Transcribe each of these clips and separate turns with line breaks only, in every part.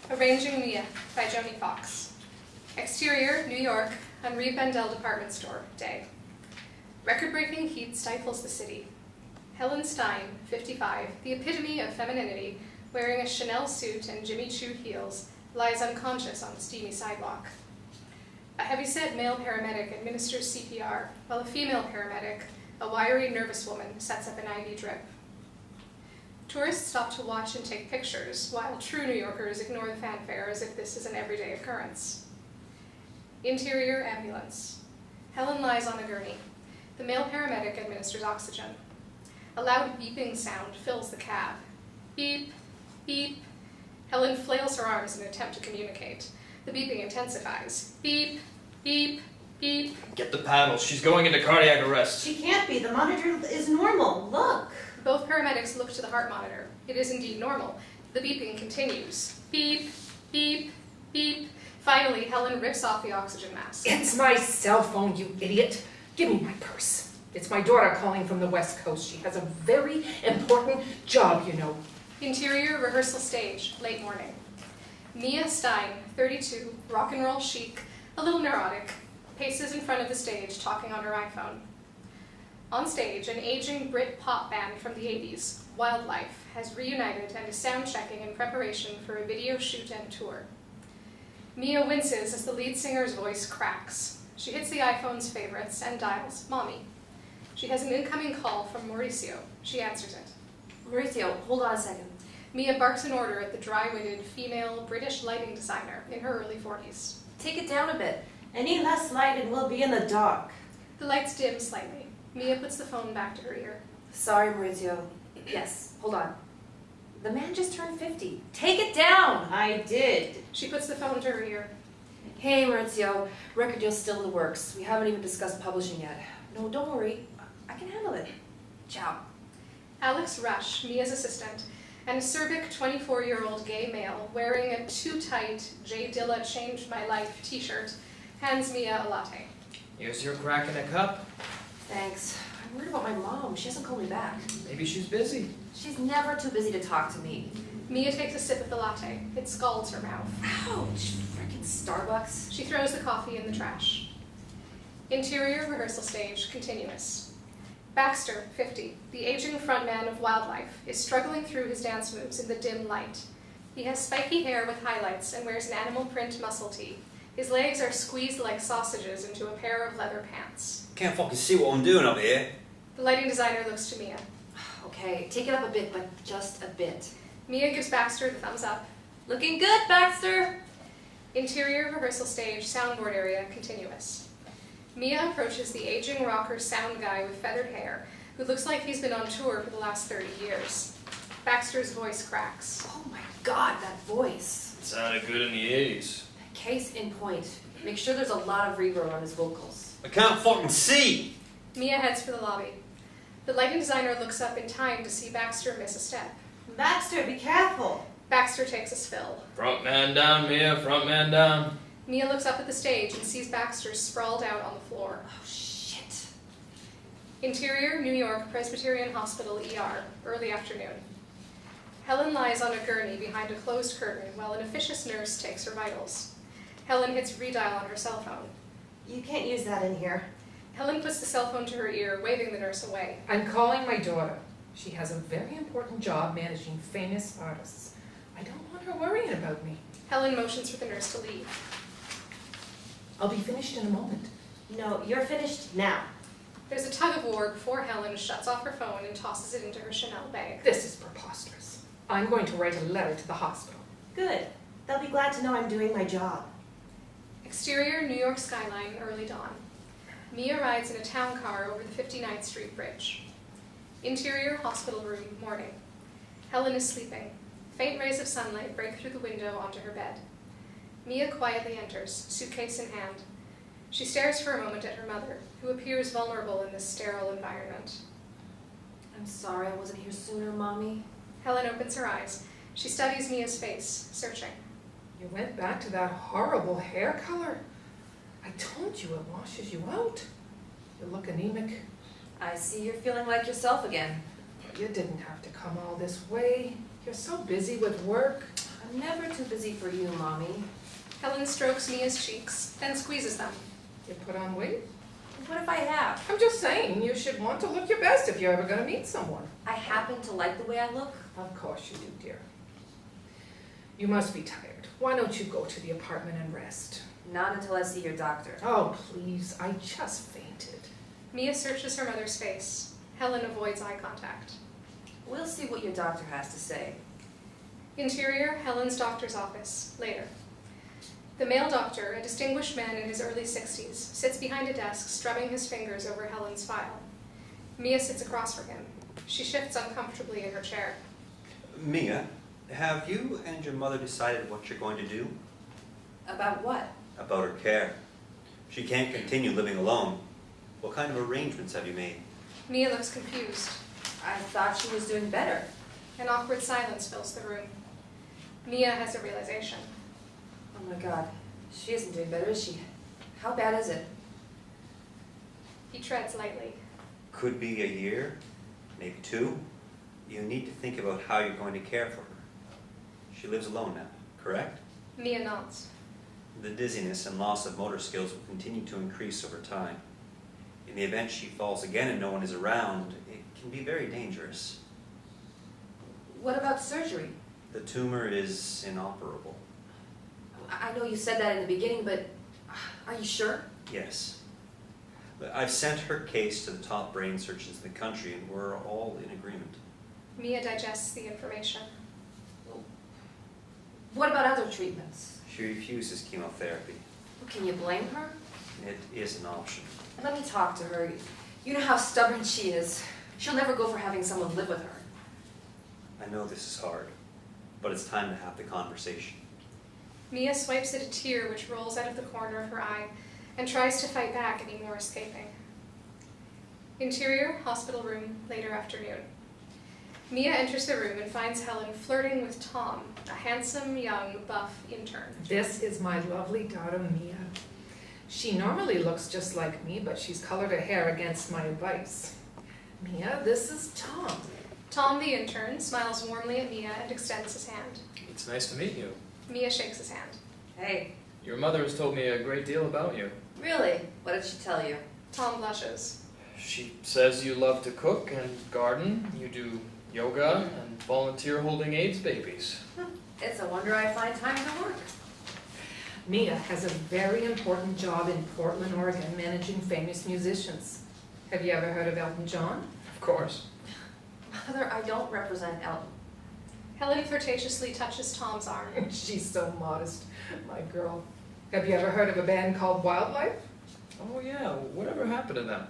Arranging Mia by Joanie Fox. Exterior, New York, Henri Bendel department store, day. Record-breaking heat stifles the city. Helen Stein, 55, the epitome of femininity, wearing a Chanel suit and Jimmy Choo heels, lies unconscious on the steamy sidewalk. A heavy-set male paramedic administers CPR, while a female paramedic, a wiry, nervous woman, sets up an IV drip. Tourists stop to watch and take pictures, while true New Yorkers ignore the fanfare as if this is an everyday occurrence. Interior ambulance. Helen lies on a gurney. The male paramedic administers oxygen. A loud beeping sound fills the cab. Beep, beep. Helen flails her arms in an attempt to communicate. The beeping intensifies. Beep, beep, beep.
Get the paddles. She's going into cardiac arrest.
She can't be. The monitor is normal. Look.
Both paramedics look to the heart monitor. It is indeed normal. The beeping continues. Beep, beep, beep. Finally, Helen rips off the oxygen mask.
It's my cell phone, you idiot. Give me my purse. It's my daughter calling from the West Coast. She has a very important job, you know.
Interior rehearsal stage, late morning. Mia Stein, 32, rock and roll chic, a little neurotic, paces in front of the stage talking on her iPhone. On stage, an aging Brit pop band from the 80s, Wildlife, has reunited and is sound checking in preparation for a video shoot and tour. Mia winces as the lead singer's voice cracks. She hits the iPhone's favorites and dials Mommy. She has an incoming call from Mauricio. She answers it.
Mauricio, hold on a second.
Mia barks an order at the dry-witted female British lighting designer in her early 40s.
Take it down a bit.
Any less light and we'll be in the dark.
The lights dim slightly. Mia puts the phone back to her ear.
Sorry, Mauricio. Yes, hold on. The man just turned 50. Take it down!
I did.
She puts the phone to her ear.
Hey, Mauricio. Record deal's still in the works. We haven't even discussed publishing yet. No, don't worry. I can handle it. Ciao.
Alex Rush, Mia's assistant, an acerbic 24-year-old gay male wearing a too-tight J. Dilla Changed My Life t-shirt, hands Mia a latte.
Here's your crack in a cup.
Thanks. I'm worried about my mom. She hasn't called me back.
Maybe she's busy.
She's never too busy to talk to me.
Mia takes a sip of the latte. It scalds her mouth.
Ouch! Frickin' Starbucks.
She throws the coffee in the trash. Interior rehearsal stage, continuous. Baxter, 50, the aging frontman of Wildlife, is struggling through his dance moves in the dim light. He has spiky hair with highlights and wears an animal print muscle tee. His legs are squeezed like sausages into a pair of leather pants.
Can't fucking see what I'm doing up here.
The lighting designer looks to Mia.
Okay, take it up a bit, but just a bit.
Mia gives Baxter the thumbs up.
Looking good, Baxter!
Interior rehearsal stage, soundboard area, continuous. Mia approaches the aging rocker sound guy with feathered hair, who looks like he's been on tour for the last 30 years. Baxter's voice cracks.
Oh my god, that voice.
It sounded good in the 80s.
Case in point. Make sure there's a lot of reverb on his vocals.
I can't fucking see!
Mia heads for the lobby. The lighting designer looks up in time to see Baxter miss a step.
Baxter, be careful.
Baxter takes a spill.
Front man down, Mia. Front man down.
Mia looks up at the stage and sees Baxter sprawled out on the floor.
Oh, shit.
Interior, New York, Presbyterian Hospital, ER, early afternoon. Helen lies on a gurney behind a closed curtain while an officious nurse takes her vitals. Helen hits redial on her cell phone.
You can't use that in here.
Helen puts the cell phone to her ear, waving the nurse away.
I'm calling my daughter. She has a very important job managing famous artists. I don't want her worrying about me.
Helen motions for the nurse to leave.
I'll be finished in a moment.
No, you're finished now.
There's a tug of war before Helen shuts off her phone and tosses it into her Chanel bag.
This is preposterous. I'm going to write a letter to the hospital.
Good. They'll be glad to know I'm doing my job.
Exterior, New York skyline, early dawn. Mia rides in a town car over the 59th Street Bridge. Interior, hospital room, morning. Helen is sleeping. Faint rays of sunlight break through the window onto her bed. Mia quietly enters, suitcase in hand. She stares for a moment at her mother, who appears vulnerable in this sterile environment.
I'm sorry I wasn't here sooner, Mommy.
Helen opens her eyes. She studies Mia's face, searching.
You went back to that horrible hair color. I told you it washes you out. You look anemic.
I see you're feeling like yourself again.
You didn't have to come all this way. You're so busy with work.
I'm never too busy for you, Mommy.
Helen strokes Mia's cheeks, then squeezes them.
You put on weight?
What if I have?
I'm just saying, you should want to look your best if you're ever gonna meet someone.
I happen to like the way I look.
Of course you do, dear. You must be tired. Why don't you go to the apartment and rest?
Not until I see your doctor.
Oh, please, I just fainted.
Mia searches her mother's face. Helen avoids eye contact.
We'll see what your doctor has to say.
Interior, Helen's doctor's office, later. The male doctor, a distinguished man in his early 60s, sits behind a desk, strumming his fingers over Helen's file. Mia sits across from him. She shifts uncomfortably in her chair.
Mia, have you and your mother decided what you're going to do?
About what?
About her care. She can't continue living alone. What kind of arrangements have you made?
Mia looks confused.
I thought she was doing better.
An awkward silence fills the room. Mia has a realization.
Oh my God. She isn't doing better, is she? How bad is it?
He treads lightly.
Could be a year, maybe 2. You need to think about how you're going to care for her. She lives alone now, correct?
Mia nods.
The dizziness and loss of motor skills will continue to increase over time. In the event she falls again and no one is around, it can be very dangerous.
What about surgery?
The tumor is inoperable.
I know you said that in the beginning, but are you sure?
Yes. But I've sent her case to the top brain surgeons in the country and we're all in agreement.
Mia digests the information.
What about other treatments?
She refuses chemotherapy.
Can you blame her?
It is an option.
Let me talk to her. You know how stubborn she is. She'll never go for having someone live with her.
I know this is hard, but it's time to have the conversation.
Mia swipes at a tear which rolls out of the corner of her eye and tries to fight back any more escaping. Interior, hospital room, later afternoon. Mia enters the room and finds Helen flirting with Tom, a handsome, young, buff intern.
This is my lovely daughter, Mia. She normally looks just like me, but she's colored her hair against my advice. Mia, this is Tom.
Tom, the intern, smiles warmly at Mia and extends his hand.
It's nice to meet you.
Mia shakes his hand.
Hey,
Your mother has told me a great deal about you.
really? What did she tell you?
Tom blushes.
She says you love to cook and garden, you do yoga, and volunteer holding AIDS babies.
It's a wonder I find time to work.
Mia has a very important job in Portland, Oregon, managing famous musicians. Have you ever heard of Elton John?
Of course.
Mother, I don't represent Elton.
Helen flirtatiously touches Tom's arm.
She's so modest, my girl. Have you ever heard of a band called Wildlife?
Oh yeah, whatever happened to them?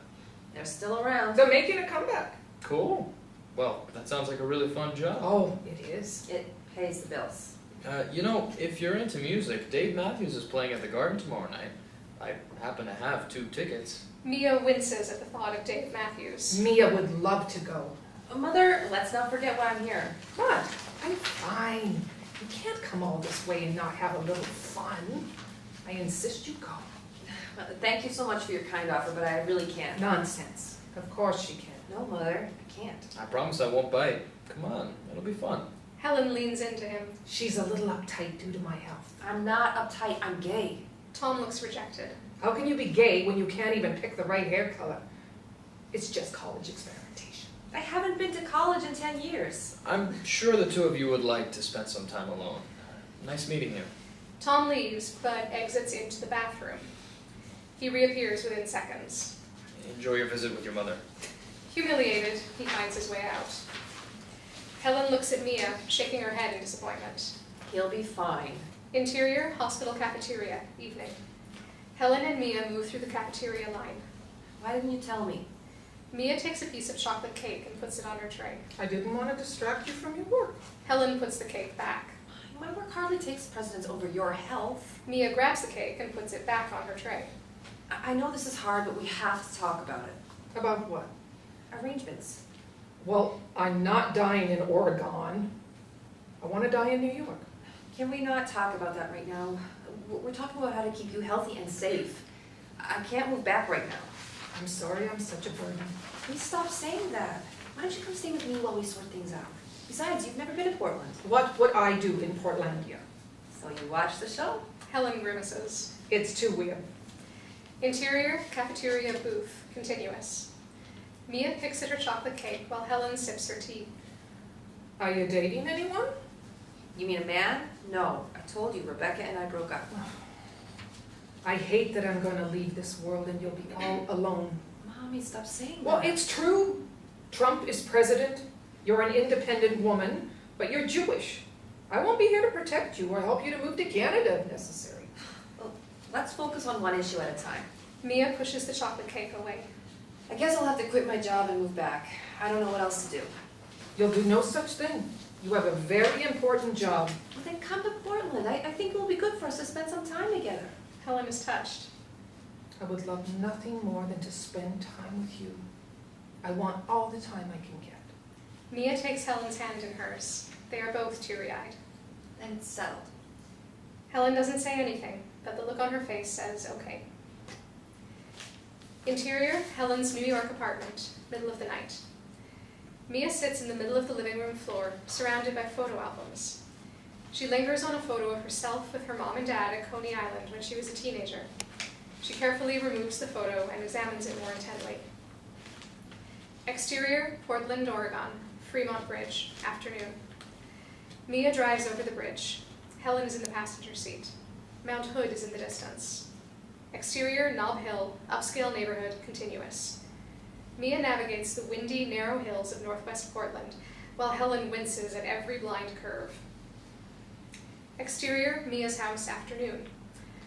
They're still around.
They're making a comeback.
Cool. Well, that sounds like a really fun job.
Oh, it is.
It pays the bills.
You know, if you're into music, Dave Matthews is playing at the Garden tomorrow night. I happen to have 2 tickets.
Mia winces at the thought of Dave Matthews.
Mia would love to go.
Mother, let's not forget why I'm here.
What? I'm fine. You can't come all this way and not have a little fun. I insist you go.
Thank you so much for your kind offer, but I really can't.
Nonsense. Of course she can.
No, Mother, I can't.
I promise I won't bite. Come on, it'll be fun.
Helen leans into him.
She's a little uptight due to my health.
I'm not uptight, I'm gay.
Tom looks rejected.
How can you be gay when you can't even pick the right hair color? It's just college experimentation.
I haven't been to college in 10 years.
I'm sure the 2 of you would like to spend some time alone. Nice meeting you.
Tom leaves, but exits into the bathroom. He reappears within seconds.
Enjoy your visit with your mother.
Humiliated, he finds his way out. Helen looks at Mia, shaking her head in disappointment.
He'll be fine.
Interior, hospital cafeteria, evening. Helen and Mia move through the cafeteria line.
Why didn't you tell me?
Mia takes a piece of chocolate cake and puts it on her tray.
I didn't want to distract you from your work.
Helen puts the cake back.
My work hardly takes precedence over your health.
Mia grabs the cake and puts it back on her tray.
I know this is hard, but we have to talk about it.
About what?
Arrangements.
Well, I'm not dying in Oregon. I want to die in New York.
Can we not talk about that right now? We're talking about how to keep you healthy and safe. I can't move back right now.
I'm sorry I'm such a burden.
Please stop saying that. Why don't you come stay with me while we sort things out? Besides, you've never been to Portland.
What would I do in Portlandia?
So you watch the show?
Helen grimaces.
It's too weird.
Interior, cafeteria booth, continuous. Mia picks at her chocolate cake while Helen sips her tea.
Are you dating anyone?
You mean a man? No, I told you, Rebecca and I broke up.
I hate that I'm gonna leave this world and you'll be all alone.
Mommy, stop saying that.
Well, it's true. Trump is president. You're an independent woman, but you're Jewish. I won't be here to protect you or help you to move to Canada if necessary.
Well, let's focus on one issue at a time.
Mia pushes the chocolate cake away.
I guess I'll have to quit my job and move back. I don't know what else to do.
You'll do no such thing. You have a very important job.
Well, then come to Portland. I think it will be good for us to spend some time together.
Helen is touched.
I would love nothing more than to spend time with you. I want all the time I can get.
Mia takes Helen's hand in hers. They are both teary-eyed.
Then it's settled.
Helen doesn't say anything, but the look on her face says, okay. Interior, Helen's New York apartment, middle of the night. Mia sits in the middle of the living room floor, surrounded by photo albums. She lingers on a photo of herself with her mom and dad at Coney Island when she was a teenager. She carefully removes the photo and examines it more intently. Exterior, Portland, Oregon, Fremont Bridge, afternoon. Mia drives over the bridge. Helen is in the passenger seat. Mount Hood is in the distance. Exterior, Nob Hill, upscale neighborhood, continuous. Mia navigates the windy, narrow hills of northwest Portland, while Helen winces at every blind curve. Exterior, Mia's house, afternoon.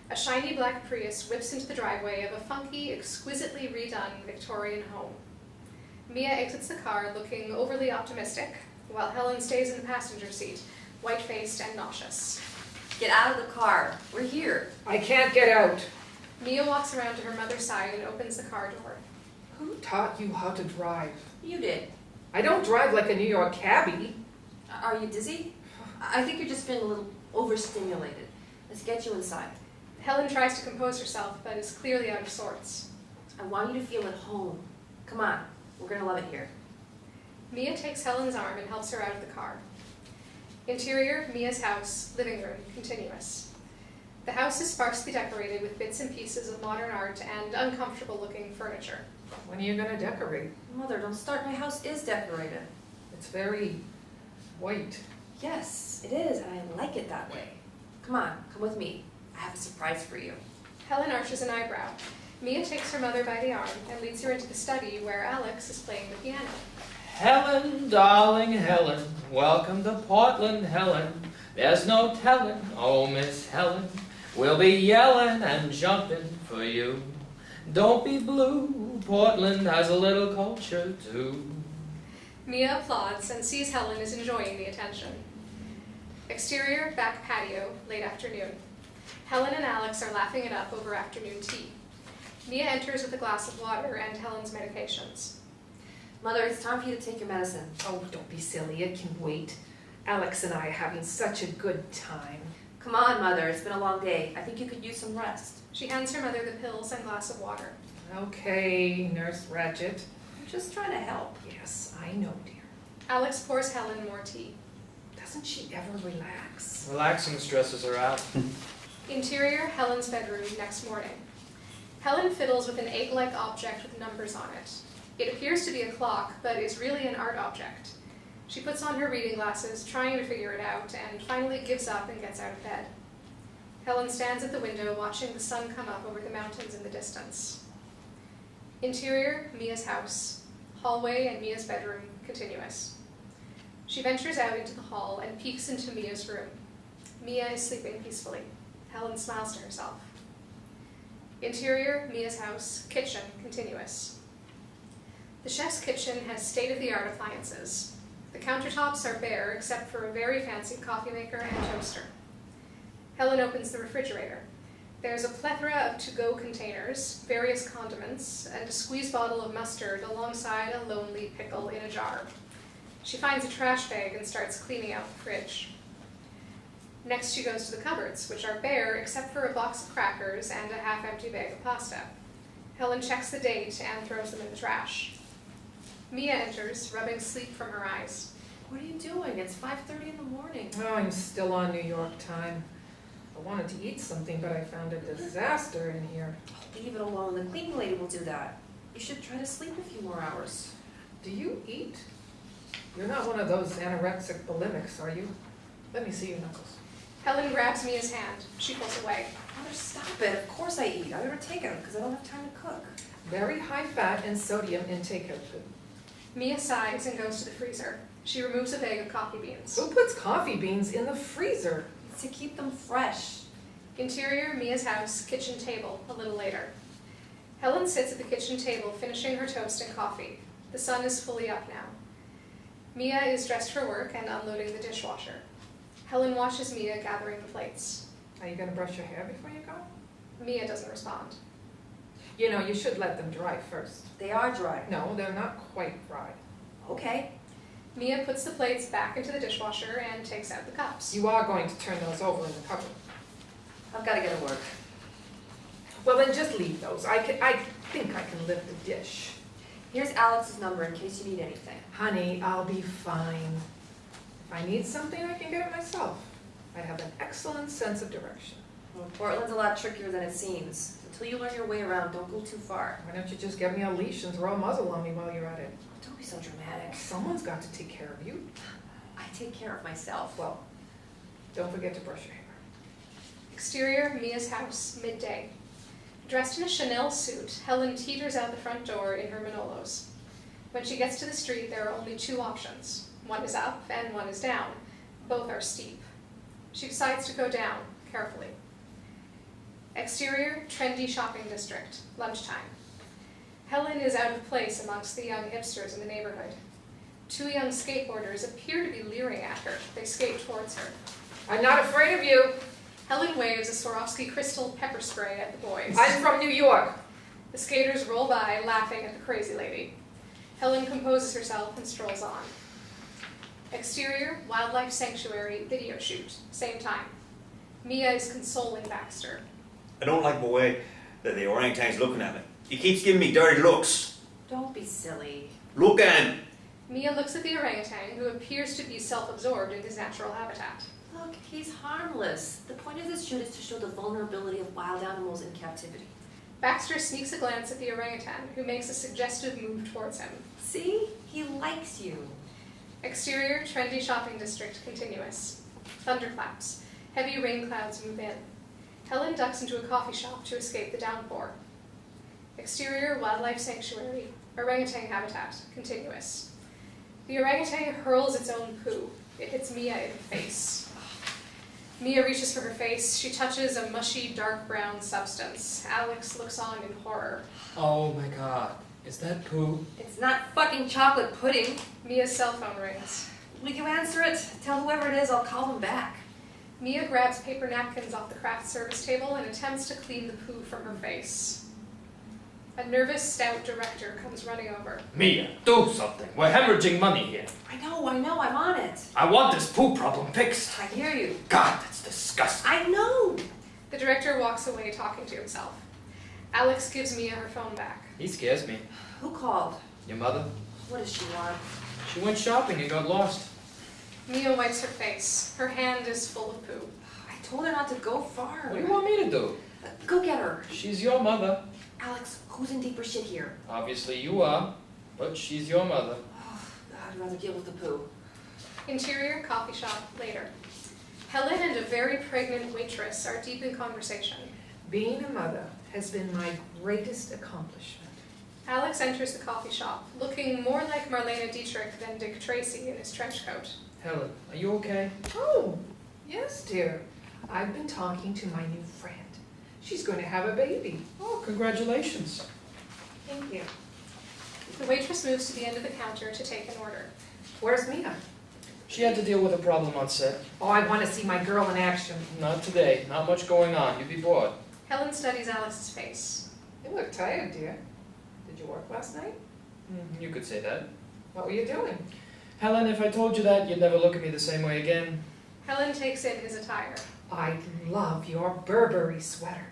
A shiny black Prius whips into the driveway of a funky, exquisitely redone Victorian home. Mia exits the car looking overly optimistic, while Helen stays in the passenger seat, white-faced and nauseous.
Get out of the car. We're here.
I can't get out.
Mia walks around to her mother's side and opens the car door.
Who taught you how to drive?
You did.
I don't drive like a New York cabbie.
Are you dizzy? I think you're just feeling a little overstimulated. Let's get you inside.
Helen tries to compose herself, but is clearly out of sorts.
I want you to feel at home. Come on. We're gonna love it here.
Mia takes Helen's arm and helps her out of the car. Interior, Mia's house, living room, continuous. The house is sparsely decorated with bits and pieces of modern art and uncomfortable-looking furniture.
When are you gonna decorate?
Mother, don't start. My house is decorated.
It's very white.
Yes, it is, and I like it that way. Come on, come with me. I have a surprise for you.
Helen arches an eyebrow. Mia takes her mother by the arm and leads her into the study where Alex is playing the piano.
Helen, darling Helen, welcome to Portland, Helen. There's no telling, oh Miss Helen, we'll be yelling and jumping for you. Don't be blue, Portland has a little culture too.
Mia applauds and sees Helen is enjoying the attention. Exterior, back patio, late afternoon. Helen and Alex are laughing it up over afternoon tea. Mia enters with a glass of water and Helen's medications.
Mother, it's time for you to take your medicine.
Oh, don't be silly, it can wait. Alex and I are having such a good time.
Come on, Mother, it's been a long day. I think you could use some rest.
She hands her mother the pills and glass of water.
Okay, Nurse Ratchet.
I'm just trying to help.
Yes, I know, dear.
Alex pours Helen more tea.
Doesn't she ever relax?
Relaxing stresses her out.
Interior, Helen's bedroom, next morning. Helen fiddles with an egg-like object with numbers on it. It appears to be a clock, but is really an art object. She puts on her reading glasses, trying to figure it out, and finally gives up and gets out of bed. Helen stands at the window, watching the sun come up over the mountains in the distance. Interior, Mia's house. Hallway and Mia's bedroom, continuous. She ventures out into the hall and peeks into Mia's room. Mia is sleeping peacefully. Helen smiles to herself. Interior, Mia's house, kitchen, continuous. The chef's kitchen has state-of-the-art appliances. The countertops are bare except for a very fancy coffee maker and toaster. Helen opens the refrigerator. There's a plethora of to-go containers, various condiments, and a squeeze bottle of mustard alongside a lonely pickle in a jar. She finds a trash bag and starts cleaning out the fridge. Next she goes to the cupboards, which are bare except for a box of crackers and a half-empty bag of pasta. Helen checks the date and throws them in the trash. Mia enters, rubbing sleep from her eyes.
What are you doing? doing? It's 5:30 in the morning.
Oh, I'm still on New York time. I wanted to eat something, but I found a disaster in here.
Oh, leave it alone. The cleaning lady will do that. You should try to sleep a few more hours.
Do you eat? You're not one of those anorexic bulimics, are you? Let me see your knuckles.
Helen grabs Mia's hand. She pulls away.
Mother, stop it. Of course I eat. I order takeout because I don't have time to cook.
Very high fat and sodium in takeout food.
Mia sighs and goes to the freezer. She removes a bag of coffee beans.
Who puts coffee beans in the freezer?
It's to keep them fresh.
Interior, Mia's house, kitchen table, a little later. Helen sits at the kitchen table finishing her toast and coffee. The sun is fully up now. Mia is dressed for work and unloading the dishwasher. Helen watches Mia gathering the plates.
Are you going to brush your hair before you go?
Mia doesn't respond.
You know, you should let them dry first.
They are dry.
No, they're not quite dry.
Okay.
Mia puts the plates back into the dishwasher and takes out the cups.
You are going to turn those over in the cupboard.
I've got to get to work.
Well, then just leave those. I think I can lift a dish.
Here's Alex's number in case you need anything.
Honey, I'll be fine. If I need something, I can get it myself. I have an excellent sense of direction.
Well, Portland's a lot trickier than it seems. Until you learn your way around, don't go too far.
Why don't you just get me a leash and throw a muzzle on me while you're at it?
Don't be so dramatic.
Someone's got to take care of you.
I take care of myself.
Well, don't forget to brush your hair.
Exterior, Mia's house, midday. Dressed in a Chanel suit, Helen teeters out the front door in her Manolos. When she gets to the street, there are only two options. One is up and one is down. Both are steep. She decides to go down, carefully. Exterior, trendy shopping district, lunchtime. Helen is out of place amongst the young hipsters in the neighborhood. Two young skateboarders appear to be leering at her. They skate towards her.
I'm not afraid of you.
Helen waves a Swarovski crystal pepper spray at the boys.
I'm from New York.
The skaters roll by, laughing at the crazy lady. Helen composes herself and strolls on. Exterior, wildlife sanctuary, video shoot, same time. Mia is consoling Baxter.
I don't like the way that the orangutan's looking at me. He keeps giving me dirty looks.
Don't be silly.
Look at him.
Mia looks at the orangutan, who appears to be self-absorbed in his natural habitat.
Look, he's harmless. The point of this shoot is to show the vulnerability of wild animals in captivity.
Baxter sneaks a glance at the orangutan, who makes a suggestive move towards him.
See? He likes you.
Exterior, trendy shopping district, continuous. Thunderclaps. Heavy rain clouds move in. Helen ducks into a coffee shop to escape the downpour. Exterior, wildlife sanctuary, orangutan habitat, continuous. The orangutan hurls its own poo. It hits Mia in the face. Mia reaches for her face. She touches a mushy, dark brown substance. Alex looks on in horror.
Oh my god. Is that poo?
It's not fucking chocolate pudding.
Mia's cell phone rings.
Will you answer it? Tell whoever it is I'll call them back.
Mia grabs paper napkins off the craft service table and attempts to clean the poo from her face. A nervous, stout director comes running over.
Mia, do something. We're hemorrhaging money here.
I know, I'm on it.
I want this poo problem fixed.
I hear you.
God, that's disgusting.
I know.
The director walks away talking to himself. Alex gives Mia her phone back.
He scares me.
Who called?
Your mother?
What does she want?
She went shopping and got lost.
Mia wipes her face. Her hand is full of poo.
I told her not to go far.
What do you want me to do?
Go get her.
She's your mother.
Alex, who's in deeper shit here?
Obviously you are, but she's your mother.
Oh, I'd rather deal with the poo.
Interior, coffee shop, later. Helen and a very pregnant waitress are deep in conversation.
Being a mother has been my greatest accomplishment.
Alex enters the coffee shop, looking more like Marlena Dietrich than Dick Tracy in his trench coat.
Helen, are you okay?
Oh, yes, dear. I've been talking to my new friend. She's going to have a baby.
Oh, congratulations.
Thank you.
The waitress moves to the end of the counter to take an order.
Where's Mia?
She had to deal with a problem on set.
Oh, I want to see my girl in action.
Not today. Not much going on. You'd be bored.
Helen studies Alex's face.
You look tired, dear. Did you work last night?
You could say that.
What were you doing?
Helen, if I told you that, you'd never look at me the same way again.
Helen takes in his attire.
I love your Burberry sweater.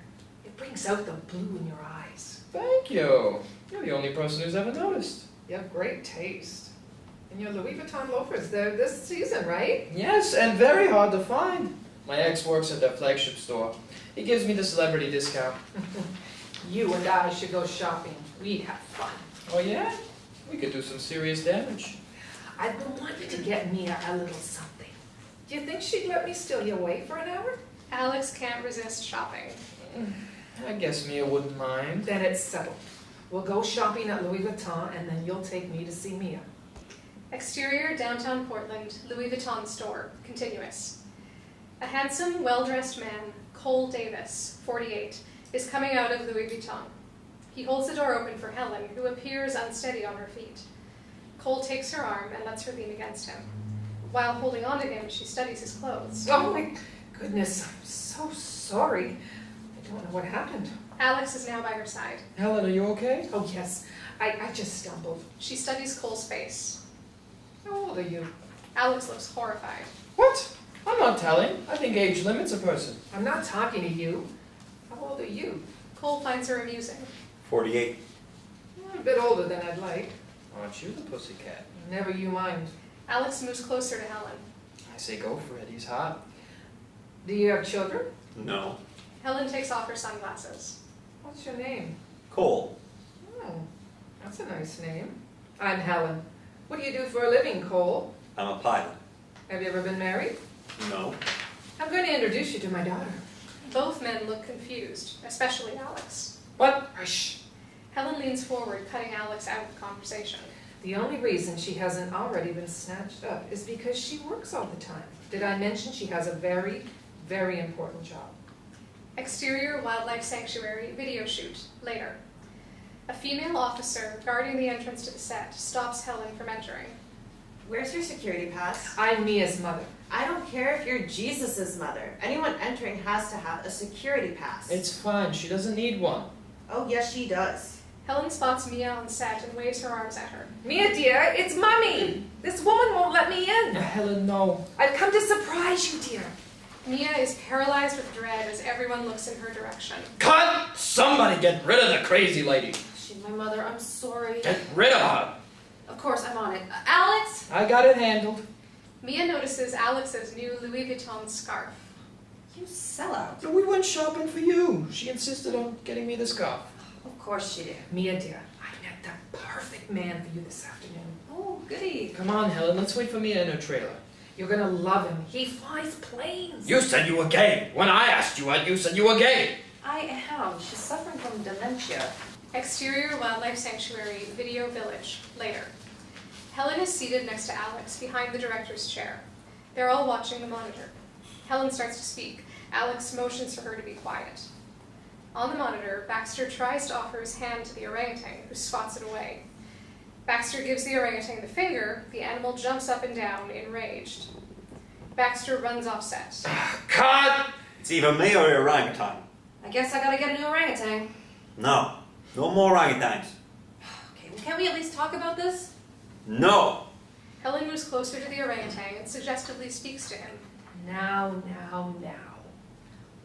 It brings out the blue in your eyes.
Thank you. You're the only person who's ever noticed.
You have great taste. And your Louis Vuitton loafers, they're this season, right?
Yes, and very hard to find. My ex works at their flagship store. He gives me the celebrity discount.
You and I should go shopping. We'd have fun.
Oh yeah? We could do some serious damage.
I've been wanting to get Mia a little something. Do you think she'd let me steal you away for an hour?
Alex can't resist shopping.
I guess Mia wouldn't mind.
Then it's settled. We'll go shopping at Louis Vuitton and then you'll take me to see Mia.
Exterior, downtown Portland, Louis Vuitton store, continuous. A handsome, well-dressed man, Cole Davis, 48, is coming out of Louis Vuitton. He holds the door open for Helen, who appears unsteady on her feet. Cole takes her arm and lets her lean against him. While holding on to him, she studies his clothes.
Oh my goodness, I'm so sorry. I don't know what happened.
Alex is now by her side.
Helen, are you okay?
Oh yes, I just stumbled.
She studies Cole's face.
How old are you?
Alex looks horrified.
What? I'm not telling. I think age limits a person.
I'm not talking to you. How old are you?
Cole finds her amusing.
48.
A bit older than I'd like.
Aren't you the pussycat?
Never you mind.
Alex moves closer to Helen.
I say go for it. He's hot.
Do you have children?
No.
Helen takes off her sunglasses.
What's your name?
Cole.
Oh, that's a nice name. I'm Helen. What do you do for a living, Cole?
I'm a pilot.
Have you ever been married?
No.
I'm going to introduce you to my daughter.
Both men look confused, especially Alex.
What?
Hush.
Helen leans forward, cutting Alex out of the conversation.
The only reason she hasn't already been snatched up is because she works all the time. Did I mention she has a very, very important job?
Exterior wildlife sanctuary video shoot, later. A female officer guarding the entrance to the set stops Helen from entering.
Where's your security pass?
I'm Mia's mother.
I don't care if you're Jesus's mother. Anyone entering has to have a security pass.
It's fine. She doesn't need one.
Oh, yes, she does.
Helen spots Mia on set and waves her arms at her.
Mia, dear, it's Mommy. This woman won't let me in.
Helen, no.
I've come to surprise you, dear.
Mia is paralyzed with dread as everyone looks in her direction.
Cut! Somebody get rid of the crazy lady.
She's my mother, I'm sorry.
Get rid of her.
Of course, I'm on it. Alex!
I got it handled.
Mia notices Alex's new Louis Vuitton scarf.
You sellout.
We went shopping for you. She insisted on getting me the scarf.
Of course she did.
Mia, dear, I met the perfect man for you this afternoon.
Oh, goody.
Come on, Helen. Let's wait for Mia in her trailer.
You're gonna love him. He flies planes.
You said you were gay. When I asked you out, you said you were gay.
I am. She's suffering from dementia.
Exterior wildlife sanctuary, video village, later. Helen is seated next to Alex behind the director's chair. They're all watching the monitor. Helen starts to speak. Alex motions for her to be quiet. On the monitor, Baxter tries to offer his hand to the orangutan, who swats it away. Baxter gives the orangutan the finger. The animal jumps up and down, enraged. Baxter runs off set.
Cut!
It's either me or your orangutan.
I guess I gotta get a new orangutan.
No. No more orangutans.
Okay, well, can't we at least talk about this?
No.
Helen moves closer to the orangutan and suggestively speaks to him.
Now.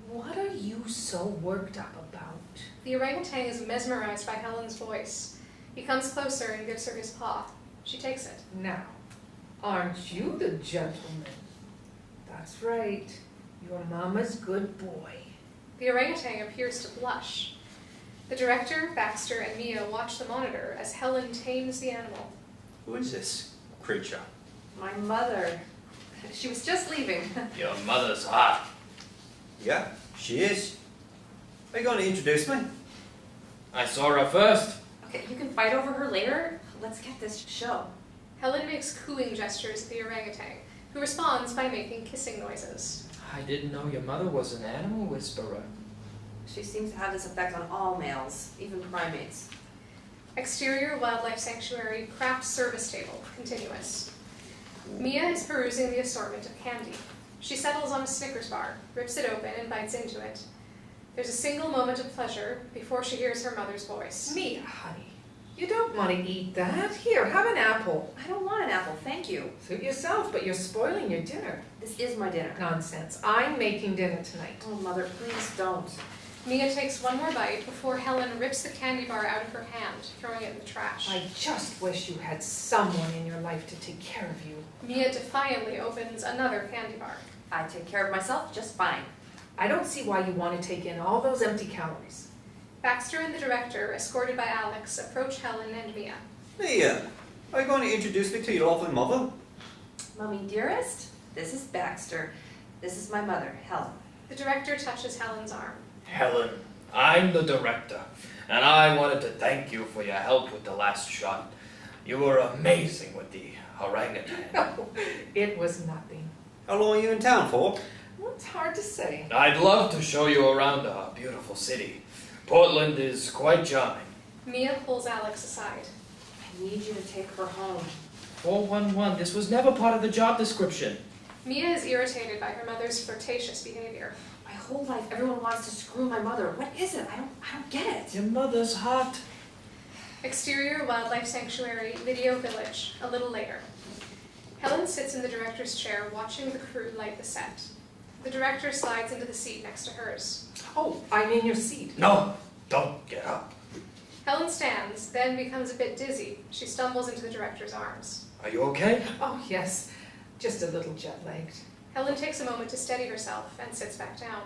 What are you so worked up about?
The orangutan is mesmerized by Helen's voice. He comes closer and gives her his paw. She takes it.
Now, aren't you the gentleman? That's right. Your mama's good boy.
The orangutan appears to blush. The director, Baxter, and Mia watch the monitor as Helen tames the animal.
Who is this creature?
My mother. She was just leaving.
Your mother's hot.
Yeah, she is. Are you going to introduce me?
I saw her first.
Okay, you can fight over her later. Let's get this show.
Helen makes cooing gestures at the orangutan, who responds by making kissing noises.
I didn't know your mother was an animal whisperer.
She seems to have this effect on all males, even primates.
Exterior wildlife sanctuary, craft service table, continuous. Mia is perusing the assortment of candy. She settles on a Snickers bar, rips it open, and bites into it. There's a single moment of pleasure before she hears her mother's voice.
Mia, honey, you don't want to eat that. Here, have an apple.
I don't want an apple, thank you.
Suit yourself, but you're spoiling your dinner.
This is my dinner.
Nonsense. I'm making dinner tonight.
Oh, Mother, please don't.
Mia takes one more bite before Helen rips the candy bar out of her hand, throwing it in the trash.
I just wish you had someone in your life to take care of you.
Mia defiantly opens another candy bar.
I take care of myself just fine.
I don't see why you want to take in all those empty calories.
Baxter and the director, escorted by Alex, approach Helen and Mia.
Hey, are you going to introduce me to your lovely mother?
Mummy dearest, this is Baxter. This is my mother, Helen.
The director touches Helen's arm.
Helen, I'm the director, and I wanted to thank you for your help with the last shot. You were amazing with the orangutan.
No, it was nothing.
How long are you in town for?
Well, it's hard to say.
I'd love to show you around our beautiful city. Portland is quite charming.
Mia pulls Alex aside.
I need you to take her home.
411, this was never part of the job description.
Mia is irritated by her mother's flirtatious behavior.
My whole life, everyone wants to screw my mother. What is it? I don't get it.
Your mother's hot.
Exterior Wildlife Sanctuary, Video Village, a little later. Helen sits in the director's chair watching the crew light the set. The director slides into the seat next to hers.
Oh, I'm in your seat.
No, don't get up.
Helen stands, then becomes a bit dizzy. She stumbles into the director's arms.
Are you okay?
Oh, yes. Just a little jet-lagged.
Helen takes a moment to steady herself and sits back down.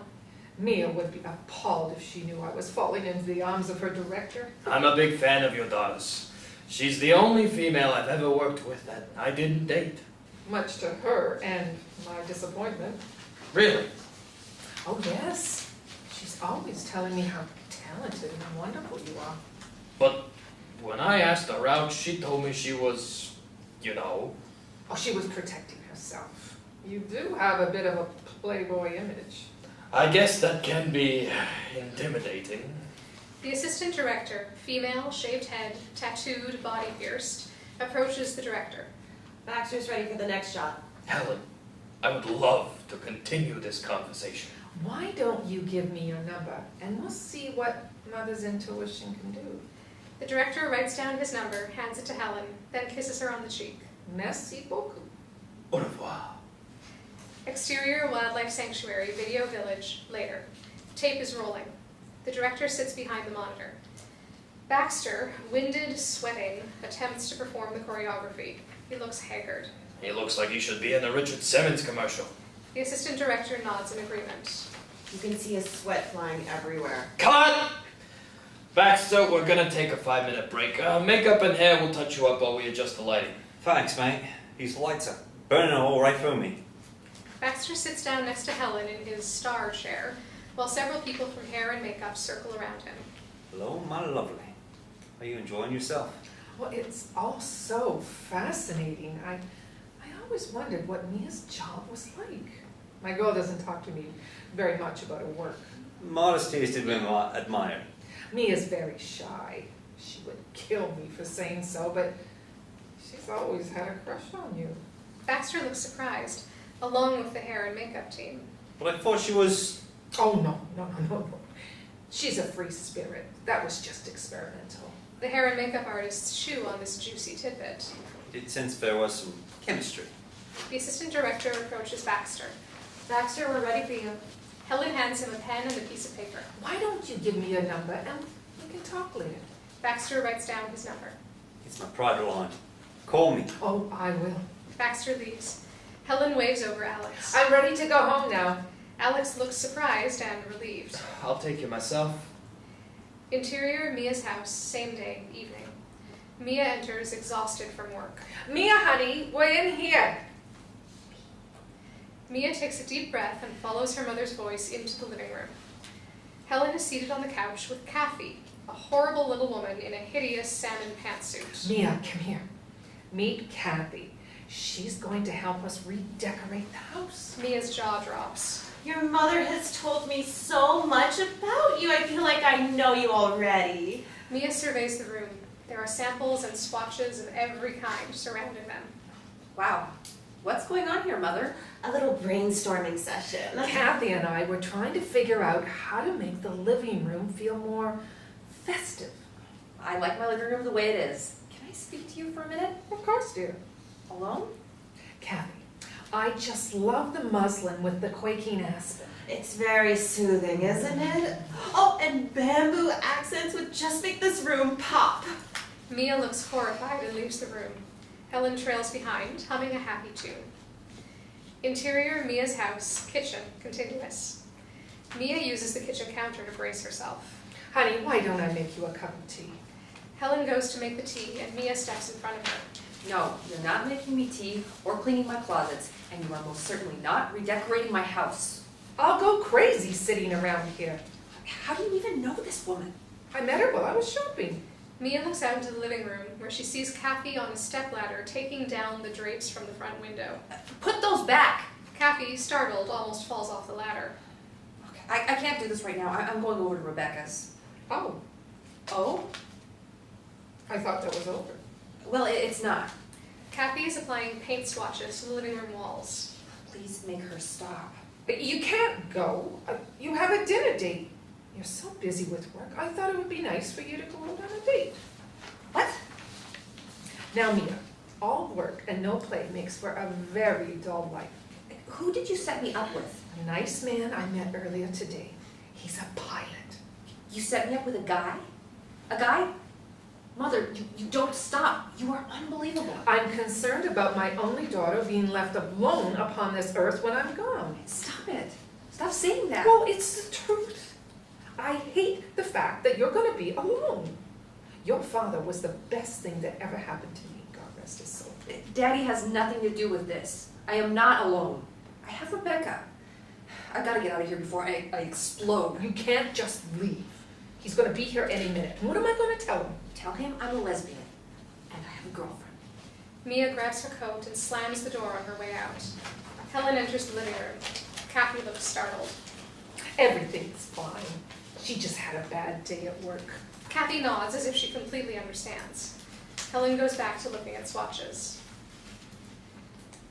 Mia would be appalled if she knew I was falling into the arms of her director.
I'm a big fan of your daughter's. She's the only female I've ever worked with that I didn't date.
Much to her and my disappointment.
Really?
Oh, yes. She's always telling me how talented and wonderful you are.
But when I asked her out, she told me she was,
Oh, she was protecting herself. You do have a bit of a playboy image.
I guess that can be intimidating.
The assistant director, female, shaved head, tattooed, body pierced, approaches the director.
Baxter's ready for the next shot.
Helen, I would love to continue this conversation.
Why don't you give me your number and we'll see what Mother's intuition can do.
The director writes down his number, hands it to Helen, then kisses her on the cheek.
Merci beaucoup.
Au revoir.
Exterior Wildlife Sanctuary, Video Village, later. Tape is rolling. The director sits behind the monitor. Baxter, winded, sweating, attempts to perform the choreography. He looks haggard.
He looks like he should be in the Richard Simmons commercial.
The assistant director nods in agreement.
You can see his sweat flying everywhere.
Cut! Baxter, we're gonna take a 5-minute break. Makeup and hair will touch you up while we adjust the lighting.
Thanks, mate. These lights are burning a hole right through me.
Baxter sits down next to Helen in his star chair, while several people from hair and makeup circle around him.
Hello, my lovely. Are you enjoying yourself?
Well, it's all so fascinating. I always wondered what Mia's job was like. My girl doesn't talk to me very much about her work.
Modesty is to be admired.
Mia's very shy. She would kill me for saying so, but she's always had a crush on you.
Baxter looks surprised, along with the hair and makeup team.
But I thought she was...
Oh, no. She's a free spirit. That was just experimental.
The hair and makeup artists chew on this juicy tidbit.
Did sense there was some chemistry.
The assistant director approaches Baxter.
Baxter, we're ready for you.
Helen hands him a pen and a piece of paper.
Why don't you give me a number and we can talk later?
Baxter writes down his number.
It's my private line. Call me.
Oh, I will.
Baxter leaves. Helen waves over Alex.
I'm ready to go home now.
Alex looks surprised and relieved.
I'll take you myself.
Interior, Mia's house, same day, evening. Mia enters, exhausted from work.
Mia, honey, we're in here.
Mia takes a deep breath and follows her mother's voice into the living room. Helen is seated on the couch with Kathy, a horrible little woman in a hideous salmon pantsuit.
Mia, come here. Meet Kathy. She's going to help us redecorate the house.
Mia's jaw drops.
Your mother has told me so much about you. I feel like I know you already.
Mia surveys the room. There are samples and swatches of every kind surrounding them.
Wow. What's going on here, Mother?
A little brainstorming session.
Kathy and I were trying to figure out how to make the living room feel more festive.
I like my living room the way it is. Can I speak to you for a minute?
Of course, dear.
Alone?
Kathy, I just love the muslin with the quaking aspen.
It's very soothing, isn't it? Oh, and bamboo accents would just make this room pop.
Mia looks horrified and leaves the room. Helen trails behind, humming a happy tune. Interior, Mia's house, kitchen, continuous. Mia uses the kitchen counter to brace herself.
Honey, why don't I make you a cup of tea?
Helen goes to make the tea, and Mia steps in front of her.
No, you're not making me tea or cleaning my closets, and you are most certainly not redecorating my house.
I'll go crazy sitting around here.
How do you even know this woman?
I met her while I was shopping.
Mia looks out into the living room, where she sees Kathy on a stepladder taking down the drapes from the front window.
Put those back!
Kathy, startled, almost falls off the ladder.
Okay, I can't do this right now. I'm going over to Rebecca's.
Oh,
Oh?
I thought that was over.
Well, it's not.
Kathy is applying paint swatches to the living room walls.
Please make her stop.
But you can't go. You have a dinner date. You're so busy with work. I thought it would be nice for you to go out on a date.
What?
Now, Mia, all work and no play makes for a very dull life.
Who did you set me up with?
A nice man I met earlier today. He's a pilot.
You set me up with a guy? A guy? Mother, you don't stop. You are unbelievable.
I'm concerned about my only daughter being left alone upon this earth when I'm gone.
Stop it. Stop saying that.
Well, it's the truth. I hate the fact that you're going to be alone. Your father was the best thing that ever happened to me, God rest his soul.
Daddy has nothing to do with this. I am not alone. I have Rebecca. I gotta get out of here before I explode.
You can't just leave. He's going to be here any minute. What am I going to tell him?
Tell him I'm a lesbian, and I have a girlfriend.
Mia grabs her coat and slams the door on her way out. Helen enters the living room. Kathy looks startled.
Everything's fine. She just had a bad day at work.
Kathy nods as if she completely understands. Helen goes back to looking at swatches.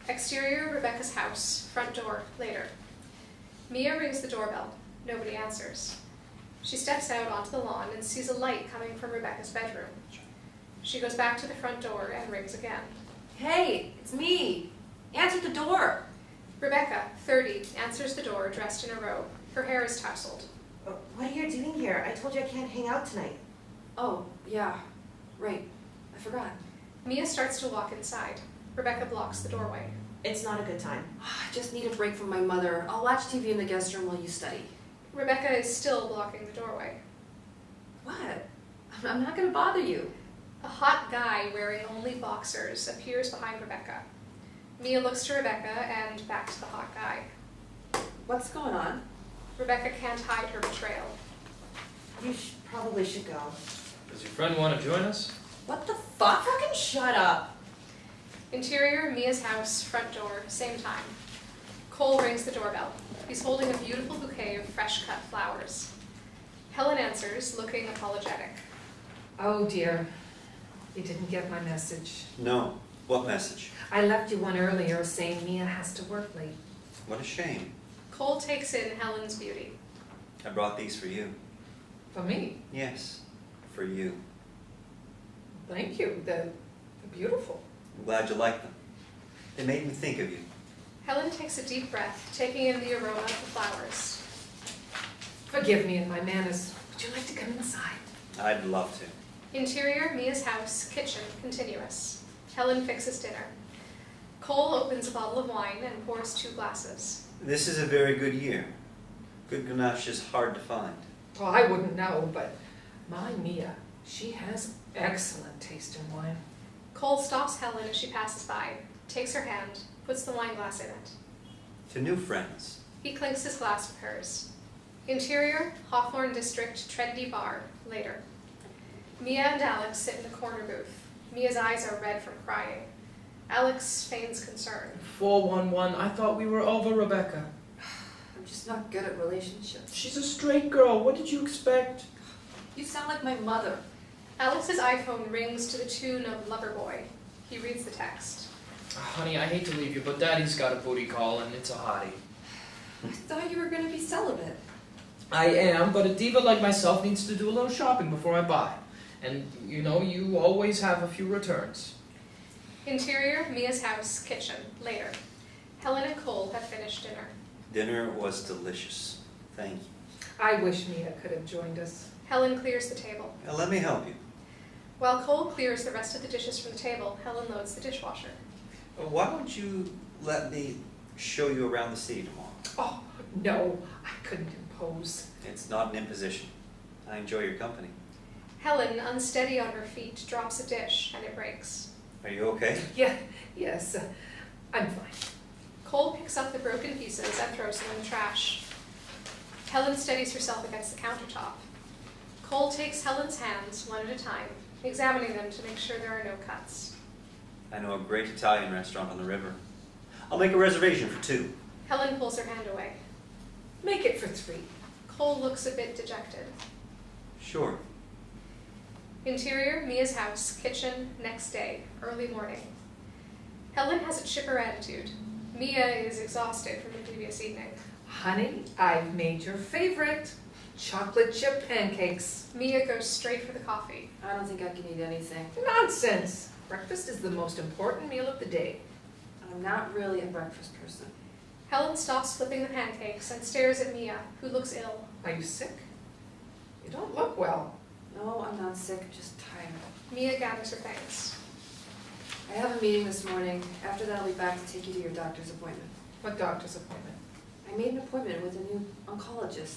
Exterior, Rebecca's house. Front door, later. Mia rings the doorbell. Nobody answers. She steps out onto the lawn and sees a light coming from Rebecca's bedroom. She goes back to the front door and rings again.
Hey, it's me. Answer the door.
Rebecca, 30, answers the door dressed in a robe. Her hair is tousled.
What are you doing here? I told you I can't hang out tonight.
Oh, yeah. Right. I forgot.
Mia starts to walk inside. Rebecca blocks the doorway.
It's not a good time.
I just need a break from my mother. I'll watch TV in the guest room while you study.
Rebecca is still blocking the doorway.
What? I'm not gonna bother you.
A hot guy wearing only boxers appears behind Rebecca. Mia looks to Rebecca and back to the hot guy.
What's going on?
Rebecca can't hide her betrayal.
You probably should go.
Does your friend want to join us?
What the fuck?
Fucking shut up.
Interior, Mia's house, front door, same time. Cole rings the doorbell. He's holding a beautiful bouquet of fresh-cut flowers. Helen answers, looking apologetic.
Oh dear, you didn't get my message.
No. What message?
I left you one earlier saying Mia has to work late.
What a shame.
Cole takes in Helen's beauty.
I brought these for you.
For me?
Yes, for you.
Thank you. They're beautiful.
I'm glad you like them. They made me think of you.
Helen takes a deep breath, taking in the aroma of the flowers.
Forgive me and my manners. Would you like to come inside?
I'd love to.
Interior, Mia's house, kitchen, continuous. Helen fixes dinner. Cole opens a bottle of wine and pours 2 glasses.
This is a very good year. Good Grenache is hard to find.
Well, I wouldn't know, but my Mia, she has excellent taste in wine.
Cole stops Helen as she passes by, takes her hand, puts the wine glass in it.
To new friends.
He clinks his glass with hers. Interior, Hawthorne District, trendy bar, later. Mia and Alex sit in the corner booth. Mia's eyes are red from crying. Alex feigns concern.
411, I thought we were over, Rebecca.
I'm just not good at relationships.
She's a straight girl. What did you expect?
You sound like my mother.
Alex's iPhone rings to the tune of Loverboy. He reads the text.
Honey, I hate to leave you, but Daddy's got a booty call and it's a hottie.
I thought you were gonna be celibate.
I am, but a diva like myself needs to do a little shopping before I buy. And, you know, you always have a few returns.
Interior, Mia's house, kitchen, later. Helen lavish dinner.
Dinner was delicious. Thank you.
I wish Mia could have joined us.
Helen clears the table.
Now, let me help you.
While Cole clears the rest of the dishes from the table, Helen loads the dishwasher.
Why don't you let me show you around the city tomorrow?
Oh, no, I couldn't impose.
It's not an imposition. I enjoy your company.
Helen, unsteady on her feet, drops a dish and it breaks.
Are you okay?
Yes, I'm fine.
Cole picks up the broken pieces and throws them in the trash. Helen steadies herself against the countertop. Cole takes Helen's hands one at a time, examining them to make sure there are no cuts.
I know a great Italian restaurant on the river. I'll make a reservation for 2.
Helen pulls her hand away.
Make it for 3.
Cole looks a bit dejected.
Sure.
Interior, Mia's house, kitchen, next day, early morning. Helen has a chipper attitude. Mia is exhausted from the previous evening.
Honey, I've made your favorite, chocolate chip pancakes.
Mia goes straight for the coffee.
I don't think I can eat anything.
Nonsense. Breakfast is the most important meal of the day.
I'm not really a breakfast person.
Helen stops flipping the pancakes and stares at Mia, who looks ill.
Are you sick? You don't look well.
No, I'm not sick, just tired.
Mia gathers her things.
I have a meeting this morning. After that, I'll be back to take you to your doctor's appointment.
What doctor's appointment?
I made an appointment with a new oncologist.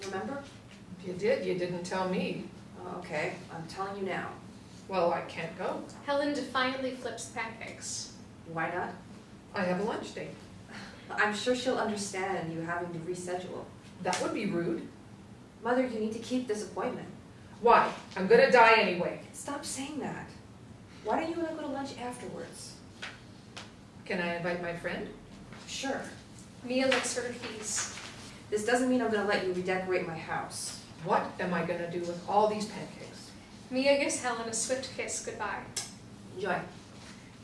Remember?
If you did, you didn't tell me.
Oh, okay, I'm telling you now.
Well, I can't go.
Helen defiantly flips the pancakes.
Why not?
I have a lunch date.
I'm sure she'll understand you having to reschedule.
That would be rude.
Mother, you need to keep this appointment.
Why? I'm gonna die anyway.
Stop saying that. Why don't you and I go to lunch afterwards?
Can I invite my friend?
Sure.
Mia looks for her keys.
This doesn't mean I'm gonna let you redecorate my house.
What am I gonna do with all these pancakes?
Mia gives Helen a swift kiss goodbye.
Enjoy.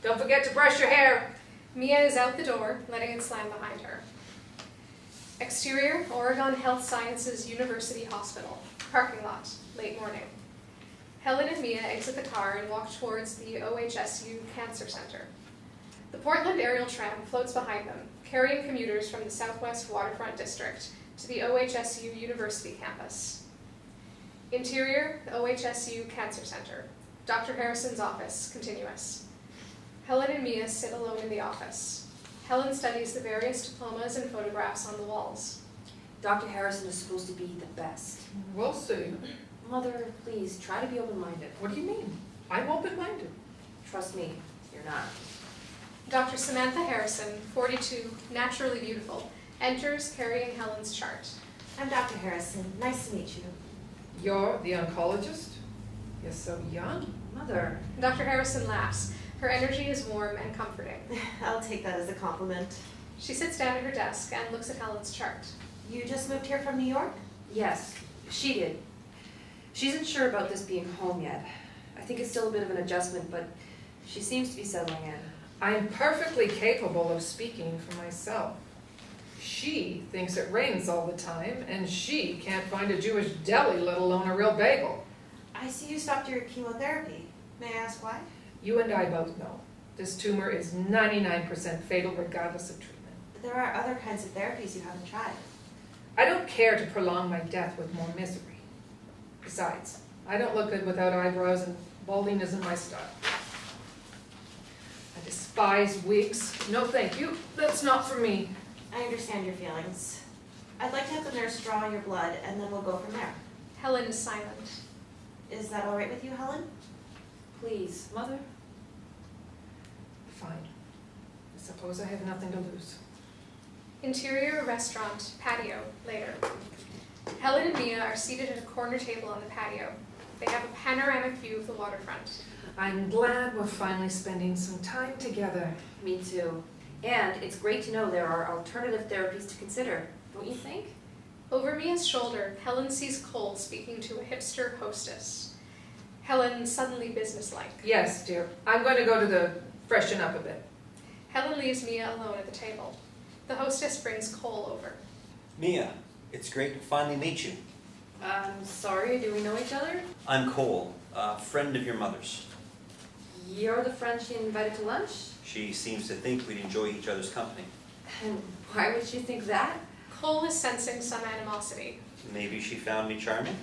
Don't forget to brush your hair.
Mia is out the door, letting it slam behind her. Exterior, Oregon Health Sciences University Hospital. Parking lot, late morning. Helen and Mia exit the car and walk towards the OHSU Cancer Center. The Portland Ariel tram floats behind them, carrying commuters from the Southwest Waterfront District to the OHSU University campus. Interior, the OHSU Cancer Center. Dr. Harrison's office, continuous. Helen and Mia sit alone in the office. Helen studies the various diplomas and photographs on the walls.
Dr. Harrison is supposed to be the best.
We'll see.
Mother, please, try to be open-minded.
What do you mean? I'm open-minded.
Trust me, you're not.
Dr. Samantha Harrison, 42, naturally beautiful, enters carrying Helen's chart.
I'm Dr. Harrison. Nice to meet you.
You're the oncologist? You're so young.
Mother,
Dr. Harrison laughs. Her energy is warm and comforting.
I'll take that as a compliment.
She sits down at her desk and looks at Helen's chart.
You just moved here from New York?
yes, she did. She isn't sure about this being home yet. I think it's still a bit of an adjustment, but she seems to be settling in.
I'm perfectly capable of speaking for myself. She thinks it rains all the time, and she can't find a Jewish deli, let alone a real bagel.
I see you stopped your chemotherapy. May I ask why?
You and I both know. This tumor is 99% fatal regardless of treatment.
There are other kinds of therapies you haven't tried.
I don't care to prolong my death with more misery. Besides, I don't look good without eyebrows, and balding isn't my style. I despise wigs. No thank you. That's not for me.
I understand your feelings. I'd like to have the nurse draw your blood, and then we'll go from there.
Helen is silent.
Is that all right with you, Helen?
Please, Mother.
Fine. I suppose I have nothing to lose.
Interior restaurant, patio, later. Helen and Mia are seated at a corner table on the patio. They have a panoramic view of the waterfront.
I'm glad we're finally spending some time together.
Me too. And it's great to know there are alternative therapies to consider, don't you think?
Over Mia's shoulder, Helen sees Cole speaking to a hipster hostess. Helen suddenly businesslike.
Yes, dear. I'm going to go to the freshen up a bit.
Helen leaves Mia alone at the table. The hostess brings Cole over.
Mia, it's great to finally meet you.
I'm sorry, do we know each other?
I'm Cole, a friend of your mother's.
You're the friend she invited to lunch?
She seems to think we'd enjoy each other's company.
And why would she think that?
Cole is sensing some animosity.
Maybe she found me charming?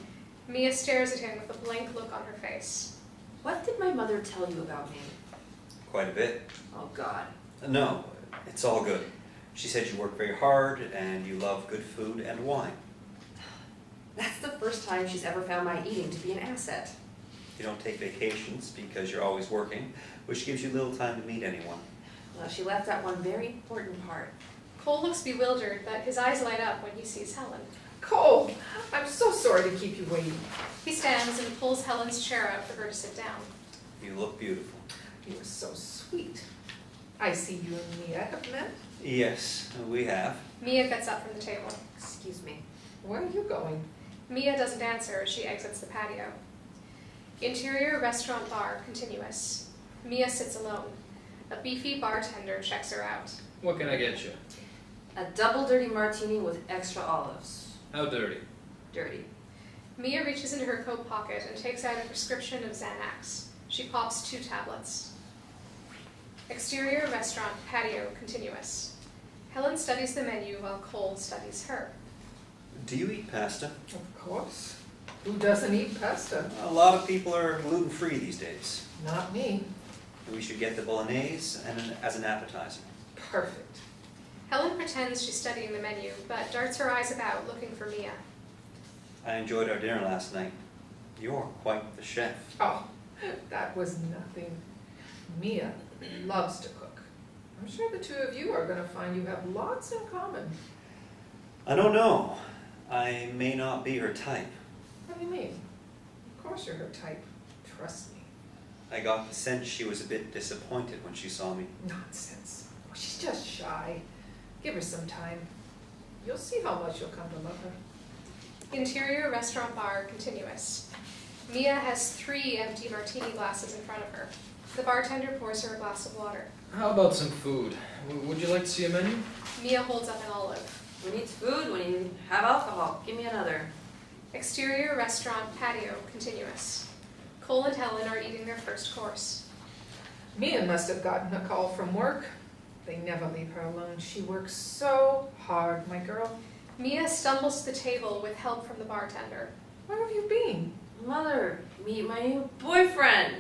Mia stares at him with a blank look on her face.
What did my mother tell you about me?
Quite a bit.
Oh, God.
No, it's all good. She said you work very hard and you love good food and wine.
That's the first time she's ever found my eating to be an asset.
You don't take vacations because you're always working, which gives you little time to meet anyone.
Well, she left out one very important part.
Cole looks bewildered, but his eyes light up when he sees Helen.
Cole, I'm so sorry to keep you waiting.
He stands and pulls Helen's chair out for her to sit down.
You look beautiful.
You were so sweet. I see you and Mia have met.
Yes, we have.
Mia gets up from the table.
Excuse me.
Where are you going?
Mia doesn't answer as she exits the patio. Interior restaurant bar continuous. Mia sits alone. A beefy bartender checks her out.
What can I get you?
A double dirty martini with extra olives.
How dirty?
Dirty.
Mia reaches into her coat pocket and takes out a prescription of Xanax. She pops 2 tablets. Exterior restaurant patio continuous. Helen studies the menu while Cole studies her.
Do you eat pasta?
Of course. Who doesn't eat pasta?
A lot of people are gluten-free these days.
Not me.
We should get the bolognese as an appetizer.
Perfect.
Helen pretends she's studying the menu, but darts her eyes about looking for Mia.
I enjoyed our dinner last night. You're quite the chef.
Oh, that was nothing. Mia loves to cook. I'm sure the two of you are going to find you have lots in common.
I don't know. I may not be her type.
What do you mean? Of course you're her type. Trust me.
I got the sense she was a bit disappointed when she saw me.
Nonsense. Oh, she's just shy. Give her some time. You'll see how much you'll come to love her.
Interior restaurant bar continuous. Mia has 3 empty martini glasses in front of her. The bartender pours her a glass of water.
How about some food? Would you like to see a menu?
Mia holds up an olive.
When you eat food, when you have alcohol, give me another.
Exterior restaurant patio continuous. Cole and Helen are eating their first course.
Mia must have gotten a call from work. They never leave her alone. She works so hard, my girl.
Mia stumbles to the table with help from the bartender.
Where have you been?
Mother, meet my new boyfriend.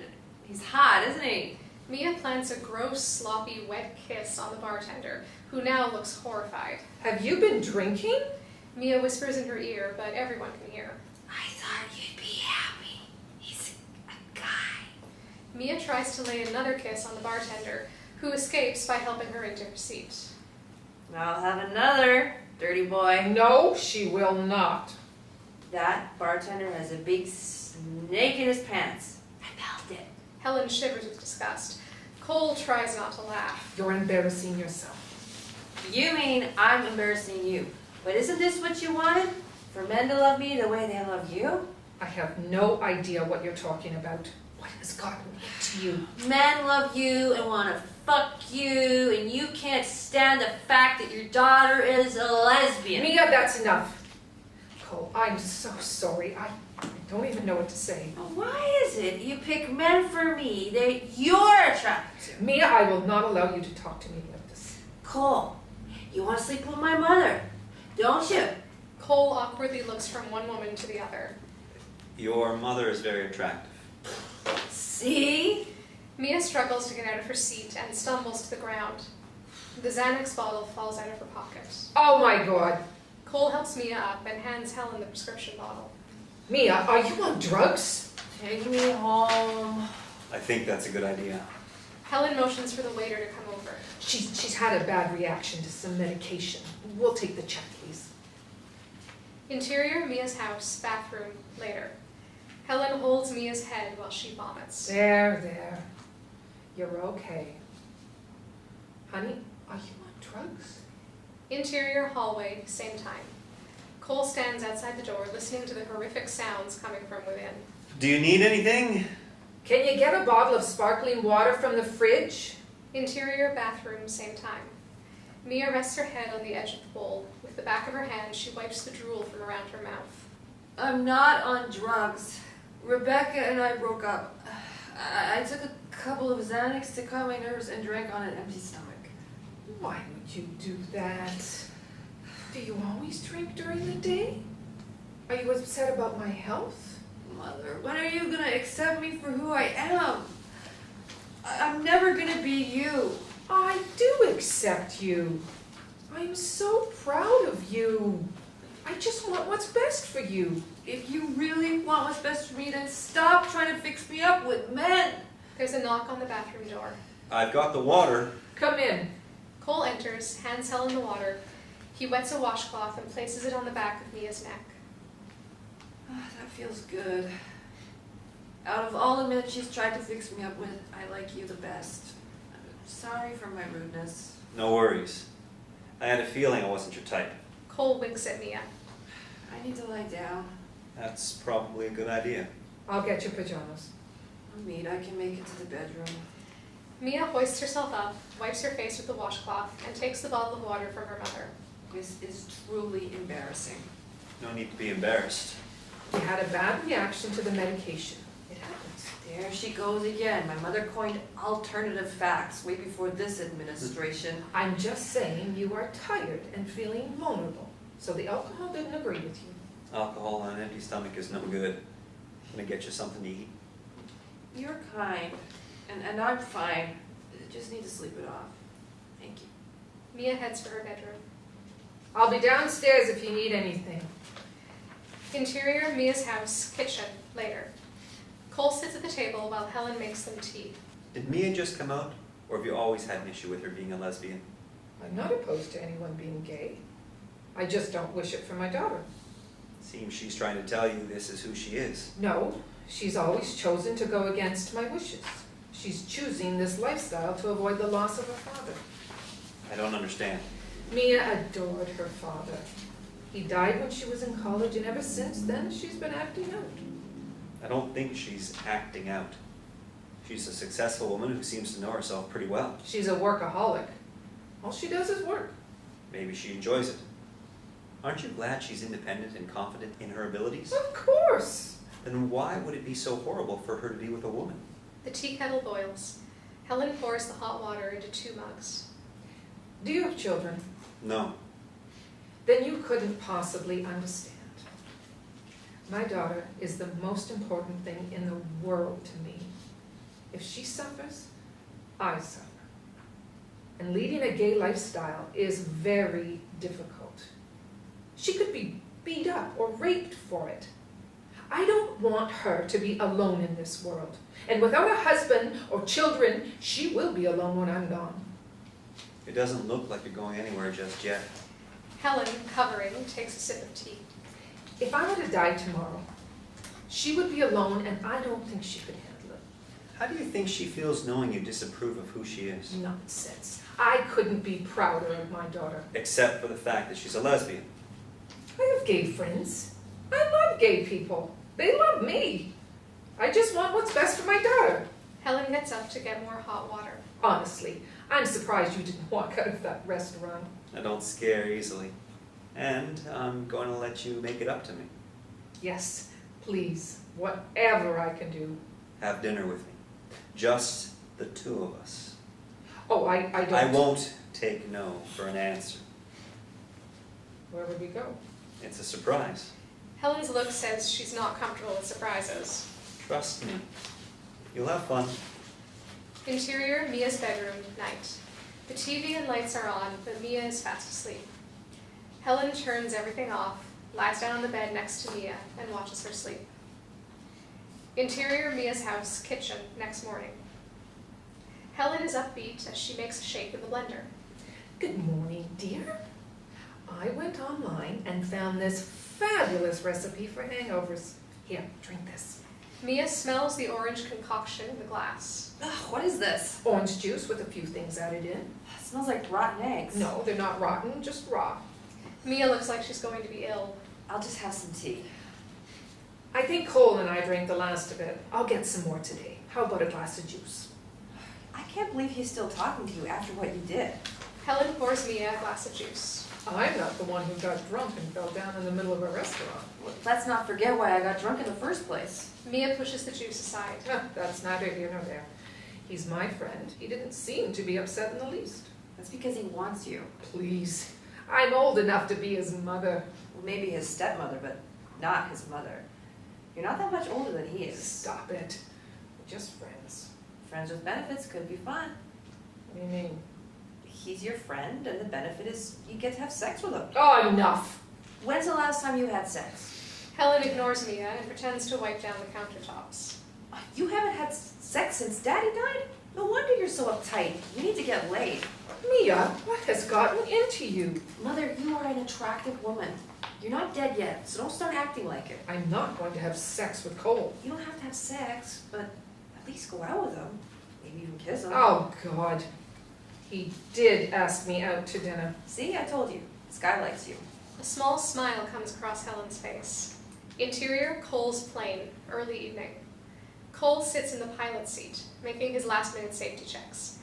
He's hot, isn't he?
Mia plants a gross, sloppy, wet kiss on the bartender, who now looks horrified.
Have you been drinking?
Mia whispers in her ear, but everyone can hear.
I thought you'd be happy. He's a guy.
Mia tries to lay another kiss on the bartender, who escapes by helping her into her seat.
I'll have another, dirty boy.
No, she will not.
That bartender has a big snake in his pants. I felt it.
Helen shivers with disgust. Cole tries not to laugh.
You're embarrassing yourself.
You mean I'm embarrassing you. But isn't this what you wanted? For men to love me the way they love you?
I have no idea what you're talking about. What has gotten into you?
Men love you and want to fuck you, and you can't stand the fact that your daughter is a lesbian.
Mia, that's enough. Cole, I'm so sorry. I don't even know what to say.
Why is it you pick men for me that you're attracted to?
Mia, I will not allow you to talk to me like this.
Cole, you want to sleep with my mother, don't you?
Cole awkwardly looks from one woman to the other.
Your mother is very attractive.
See?
Mia struggles to get out of her seat and stumbles to the ground. The Xanax bottle falls out of her pocket.
Oh my God.
Cole helps Mia up and hands Helen the prescription bottle.
Mia, are you on drugs?
Take me home.
I think that's a good idea.
Helen motions for the waiter to come over.
She's had a bad reaction to some medication. We'll take the check, please.
Interior Mia's house, bathroom, later. Helen holds Mia's head while she vomits.
There. You're okay. Honey, are you on drugs?
Interior hallway, same time. Cole stands outside the door listening to the horrific sounds coming from within.
Do you need anything?
Can you get a bottle of sparkling water from the fridge?
Interior bathroom, same time. Mia rests her head on the edge of the bowl. With the back of her hand, she wipes the drool from around her mouth.
I'm not on drugs. Rebecca and I broke up. I took a couple of Xanax to calm my nerves and drank on an empty stomach.
Why would would you do that? Do you always drink during the day? Are you upset about my health?
Mother, when are you gonna accept me for who I am? I'm never gonna be you.
I do accept you. I'm so proud of you. I just want what's best for you.
If you really want what's best for me, then stop trying to fix me up with men.
There's a knock on the bathroom door.
I've got the water.
Come in.
Cole enters, hands Helen the water. He wets a washcloth and places it on the back of Mia's neck.
That feels good. Out of all the men she's tried to fix me up with, I like you the best. I'm sorry for my rudeness.
No worries. I had a feeling I wasn't your type.
Cole winks at Mia.
I need to lie down.
That's probably a good idea.
I'll get your pajamas.
I'm mean, I can make it to the bedroom.
Mia hoists herself up, wipes her face with the washcloth, and takes the bottle of water from her mother.
This is truly embarrassing.
No need to be embarrassed.
You had a bad reaction to the medication. It happens.
There she goes again. My mother coined alternative facts way before this administration.
I'm just saying you are tired and feeling vulnerable, so the alcohol didn't agree with you.
Alcohol on an empty stomach is no good. Gonna get you something to eat.
You're kind, and I'm fine. I just need to sleep it off. Thank you.
Mia heads for her bedroom.
I'll be downstairs if you need anything.
Interior, Mia's house, kitchen, later. Cole sits at the table while Helen makes them tea.
Did Mia just come out? Or have you always had an issue with her being a lesbian?
I'm not opposed to anyone being gay. I just don't wish it for my daughter.
Seems she's trying to tell you this is who she is.
No, she's always chosen to go against my wishes. She's choosing this lifestyle to avoid the loss of her father.
I don't understand.
Mia adored her father. He died when she was in college, and ever since then, she's been acting out.
I don't think she's acting out. She's a successful woman who seems to know herself pretty well.
She's a workaholic. All she does is work.
Maybe she enjoys it. Aren't you glad she's independent and confident in her abilities?
Of course.
Then why would it be so horrible for her to be with a woman?
The tea kettle boils. Helen pours the hot water into 2 mugs.
Do you have children?
No.
Then you couldn't possibly understand. My daughter is the most important thing in the world to me. If she suffers, I suffer. And leading a gay lifestyle is very difficult. She could be beat up or raped for it. I don't want her to be alone in this world. And without a husband or children, she will be alone when I'm gone.
It doesn't look like you're going anywhere just yet.
Helen, covering, takes a sip of tea.
If I were to die tomorrow, she would be alone, and I don't think she could handle it.
How do you think she feels knowing you disapprove of who she is?
Nonsense. I couldn't be prouder of my daughter.
Except for the fact that she's a lesbian.
I have gay friends. I love gay people. They love me. I just want what's best for my daughter.
Helen gets up to get more hot water.
Honestly, I'm surprised you didn't walk out of that restaurant.
I don't scare easily. And I'm going to let you make it up to me.
Yes, please, whatever I can do.
Have dinner with me. Just the 2 of us.
Oh, I don't.
I won't take no for an answer.
Where would we go?
It's a surprise.
Helen's look says she's not comfortable with surprises.
Trust me. You'll have fun.
Interior, Mia's bedroom, night. The TV and lights are on, but Mia is fast asleep. Helen turns everything off, lies down on the bed next to Mia, and watches her sleep. Interior, Mia's house, kitchen, next morning. Helen is upbeat as she makes a shake in the blender.
Good morning, dear. I went online and found this fabulous recipe for hangovers. Here, drink this.
Mia smells the orange concoction in the glass.
Ugh, what is this?
Orange juice with a few things added in.
It smells like rotten eggs.
No, they're not rotten, just raw.
Mia looks like she's going to be ill.
I'll just have some tea.
I think Cole and I drank the last of it. I'll get some more today. How about a glass of juice?
I can't believe he's still talking to you after what you did.
Helen pours Mia a glass of juice.
I'm not the one who got drunk and fell down in the middle of a restaurant.
Well, let's not forget why I got drunk in the first place.
Mia pushes the juice aside.
That's neither here nor there. He's my friend. He didn't seem to be upset in the least.
That's because he wants you.
Please. I'm old enough to be his mother.
Well, maybe his stepmother, but not his mother. You're not that much older than he is.
Stop it. We're just friends.
Friends with benefits could be fun.
What do you mean?
He's your friend, and the benefit is you get to have sex with him.
Oh, enough.
When's the last time you had sex?
Helen ignores Mia and pretends to wipe down the countertops.
You haven't had sex since Daddy died? No wonder you're so uptight. You need to get laid.
Mia, what has gotten into you?
Mother, you are an attractive woman. You're not dead yet, so don't start acting like it.
I'm not going to have sex with Cole.
You don't have to have sex, but at least go out with him. Maybe even kiss him.
Oh, God. He did ask me out to dinner.
See, I told you. This guy likes you.
A small smile comes across Helen's face. Interior, Cole's plane, early evening. Cole sits in the pilot seat, making his last-minute safety checks.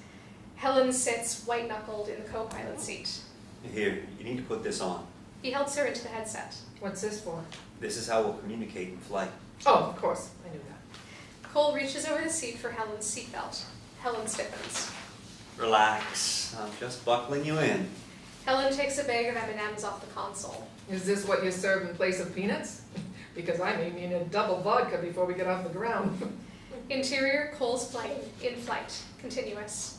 Helen sits white-knuckled in the co-pilot seat.
Here, you need to put this on.
He helps her into the headset.
What's this for?
This is how we'll communicate in flight.
Oh, of course. I knew that.
Cole reaches over the seat for Helen's seatbelt. Helen stiffens.
Relax, I'm just buckling you in.
Helen takes a bag of M&Ms off the console.
Is this what you serve in place of peanuts? Because I may need a double vodka before we get off the ground.
Interior, Cole's plane, in flight, continuous.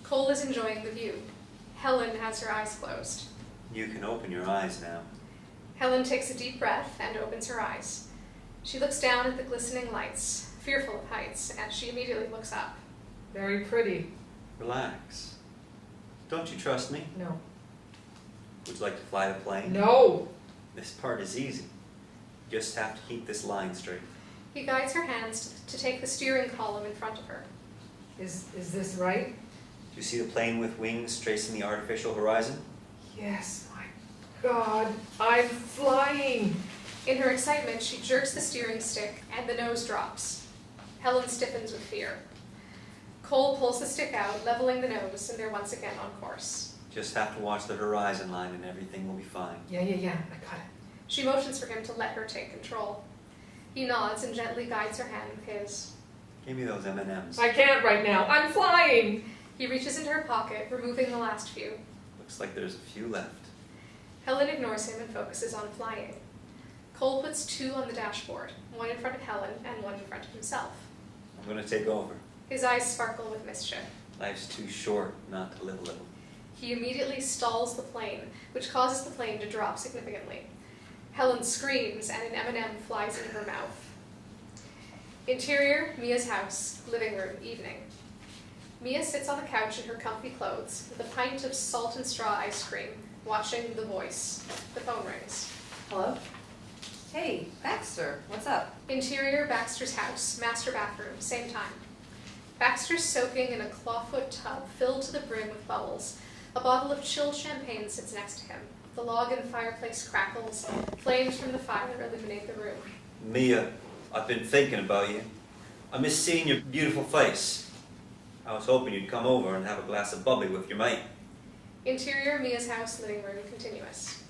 Cole is enjoying the view. Helen has her eyes closed.
You can open your eyes now.
Helen takes a deep breath and opens her eyes. She looks down at the glistening lights, fearful of heights, and she immediately looks up.
Very pretty.
Relax. Don't you trust me?
No.
Would you like to fly the plane?
No!
This part is easy. You just have to keep this line straight.
He guides her hands to take the steering column in front of her.
Is this right?
Do you see the plane with wings tracing the artificial horizon?
Yes, my God. I'm flying.
In her excitement, she jerks the steering stick and the nose drops. Helen stiffens with fear. Cole pulls the stick out, leveling the nose, and they're once again on course.
Just have to watch the horizon line and everything will be fine.
Yeah. I got it.
She motions for him to let her take control. He nods and gently guides her hand with his.
Give me those M&Ms.
I can't right now. I'm flying.
He reaches into her pocket, removing the last few.
Looks like there's a few left.
Helen ignores him and focuses on flying. Cole puts 2 on the dashboard, one in front of Helen and one in front of himself.
I'm going to take over.
His eyes sparkle with mischief.
Life's too short not to live a little.
He immediately stalls the plane, which causes the plane to drop significantly. Helen screams and an M&M flies into her mouth. Interior, Mia's house, living room, evening. Mia sits on the couch in her comfy clothes with a pint of salt and straw ice cream, watching The Voice. The phone rings.
Hello? Hey, Baxter, what's up?
Interior, Baxter's house, master bathroom, same time. Baxter's soaking in a clawfoot tub filled to the brim with bubbles. A bottle of chilled champagne sits next to him. The log in the fireplace crackles. Flames from the fire illuminate the room.
Mia, I've been thinking about you. I miss seeing your beautiful face. I was hoping you'd come over and have a glass of bubbly with your mate.
Interior, Mia's house, living room, continuous.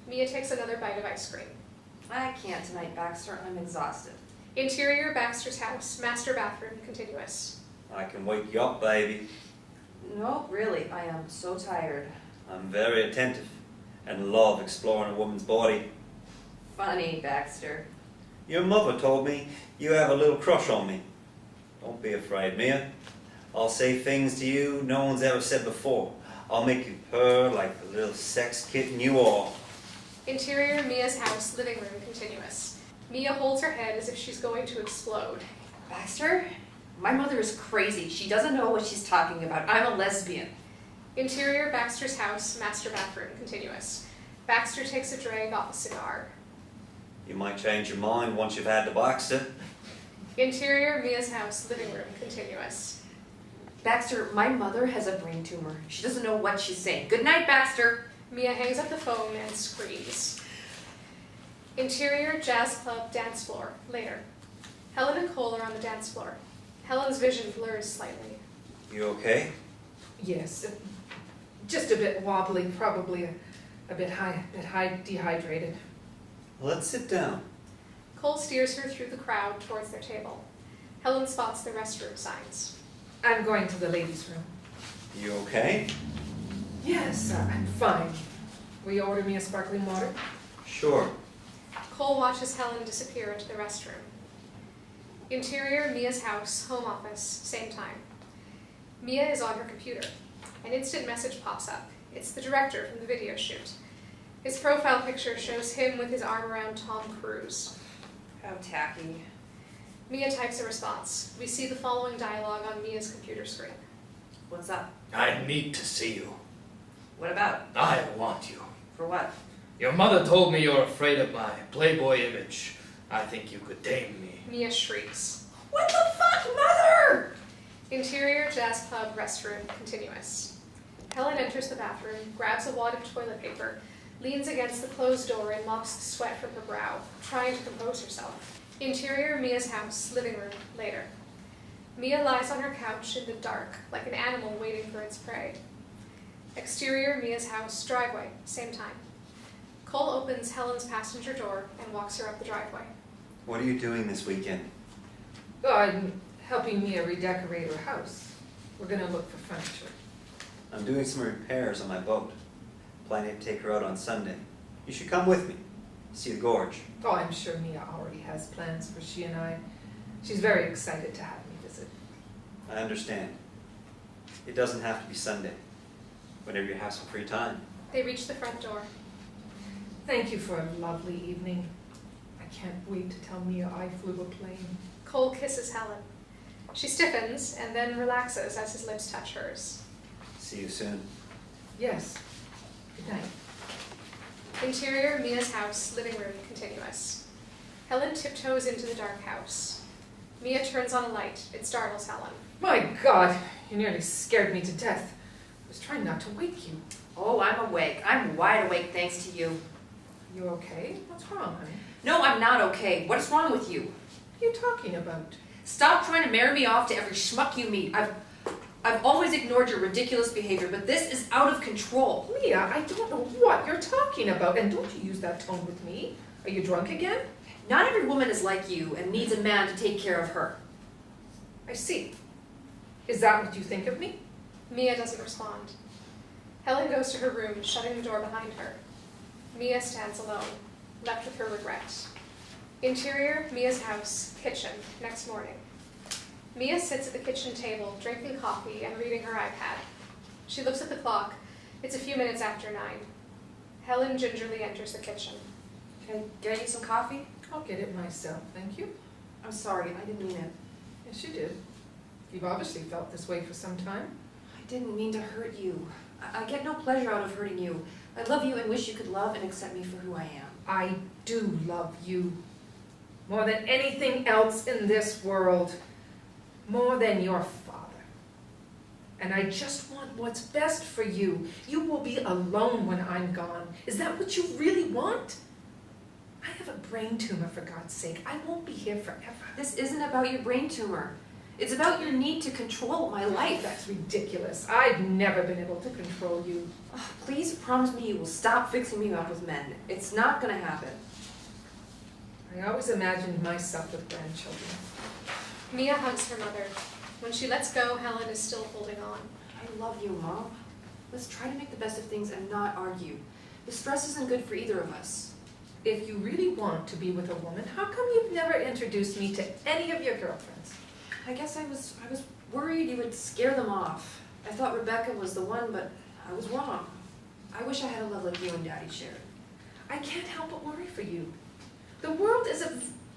Mia takes another bite of ice cream.
I can't tonight, Baxter. I'm exhausted.
Interior, Baxter's house, master bathroom, continuous.
I can wake you up, baby.
No, really, I am so tired.
I'm very attentive and love exploring a woman's body.
Funny, Baxter.
Your mother told me you have a little crush on me. Don't be afraid, Mia. I'll say things to you no one's ever said before. I'll make you purr like the little sex kitten you are.
Interior, Mia's house, living room, continuous. Mia holds her head as if she's going to explode.
Baxter? My mother is crazy. She doesn't know what she's talking about. I'm a lesbian.
Interior, Baxter's house, master bathroom, continuous. Baxter takes a drag off a cigar.
You might change your mind once you've had the Baxter.
Interior, Mia's house, living room, continuous.
Baxter, my mother has a brain tumor. She doesn't know what she's saying. Good night, Baxter.
Mia hangs up the phone and screams. Interior, jazz club, dance floor, later. Helen and Cole are on the dance floor. Helen's vision blurs slightly.
You okay?
Yes. Just a bit wobbly, probably a bit dehydrated.
Let's sit down.
Cole steers her through the crowd towards their table. Helen spots the restroom signs.
I'm going to the ladies' room.
You okay?
Yes, I'm fine. Will you order me a sparkling water?
Sure.
Cole watches Helen disappear into the restroom. Interior, Mia's house, home office, same time. Mia is on her computer. An instant message pops up. It's the director from the video shoot. His profile picture shows him with his arm around Tom Cruise.
How tacky.
Mia types a response. We see the following dialogue on Mia's computer screen.
What's up?
I need to see you.
What about?
I want you.
For what?
Your mother told me you're afraid of my Playboy image. I think you could tame me.
Mia shrieks.
What the fuck, Mother?
Interior, jazz club, restroom, continuous. Helen enters the bathroom, grabs a wad of toilet paper, leans against the closed door and mops the sweat from her brow, trying to compose herself. Interior, Mia's house, living room, later. Mia lies on her couch in the dark, like an animal waiting for its prey. Exterior, Mia's house, driveway, same time. Cole opens Helen's passenger door and walks her up the driveway.
What are you doing this weekend?
Oh, I'm helping Mia redecorate her house. We're gonna look for furniture.
I'm doing some repairs on my boat. Planning to take her out on Sunday. You should come with me. See the gorge.
Oh, I'm sure Mia already has plans for she and I. She's very excited to have me visit.
I understand. It doesn't have to be Sunday. Whenever you have some free time.
They reach the front door.
Thank you for a lovely evening. I can't wait to tell Mia I flew a plane.
Cole kisses Helen. She stiffens and then relaxes as his lips touch hers.
See you soon.
Yes. Good night.
Interior, Mia's house, living room, continuous. Helen tiptoes into the dark house. Mia turns on a light. It startles Helen.
My God, you nearly scared me to death. I was trying not to wake you.
Oh, I'm awake. I'm wide awake thanks to you.
You okay? What's wrong, honey?
No, I'm not okay. What is wrong with you?
What are you talking about?
Stop trying to marry me off to every schmuck you meet. I've always ignored your ridiculous behavior, but this is out of control.
Mia, I don't know what you're talking about, and don't you use that tone with me. Are you drunk again?
Not every woman is like you and needs a man to take care of her.
I see. Is that what you think of me?
Mia doesn't respond. Helen goes to her room, shutting the door behind her. Mia stands alone, left with her regret. Interior, Mia's house, kitchen, next morning. Mia sits at the kitchen table, drinking coffee and reading her iPad. She looks at the clock. It's a few minutes after 9. Helen gingerly enters the kitchen.
Can I get you some coffee?
I'll get it myself, thank you.
I'm sorry, I didn't mean it.
Yes, you did. You've obviously felt this way for some time.
I didn't mean to hurt you. I get no pleasure out of hurting you. I love you and wish you could love and accept me for who I am.
I do love you. More than anything else in this world. More than your father. And I just want what's best for you. You will be alone when I'm gone. Is that what you really want? I have a brain tumor, for God's sake. I won't be here forever.
This isn't about your brain tumor. It's about your need to control my life.
That's ridiculous. I've never been able to control you.
Oh, please promise me you will stop fixing me up with men. It's not gonna happen.
I always imagined myself with grandchildren.
Mia hugs her mother. When she lets go, Helen is still holding on.
I love you, Mom. Let's try to make the best of things and not argue. The stress isn't good for either of us.
If you really want to be with a woman, how come you've never introduced me to any of your girlfriends?
I guess I was worried you would scare them off. I thought Rebecca was the one, but I was wrong. I wish I had a love like you and Daddy shared.
I can't help but worry for you. The world is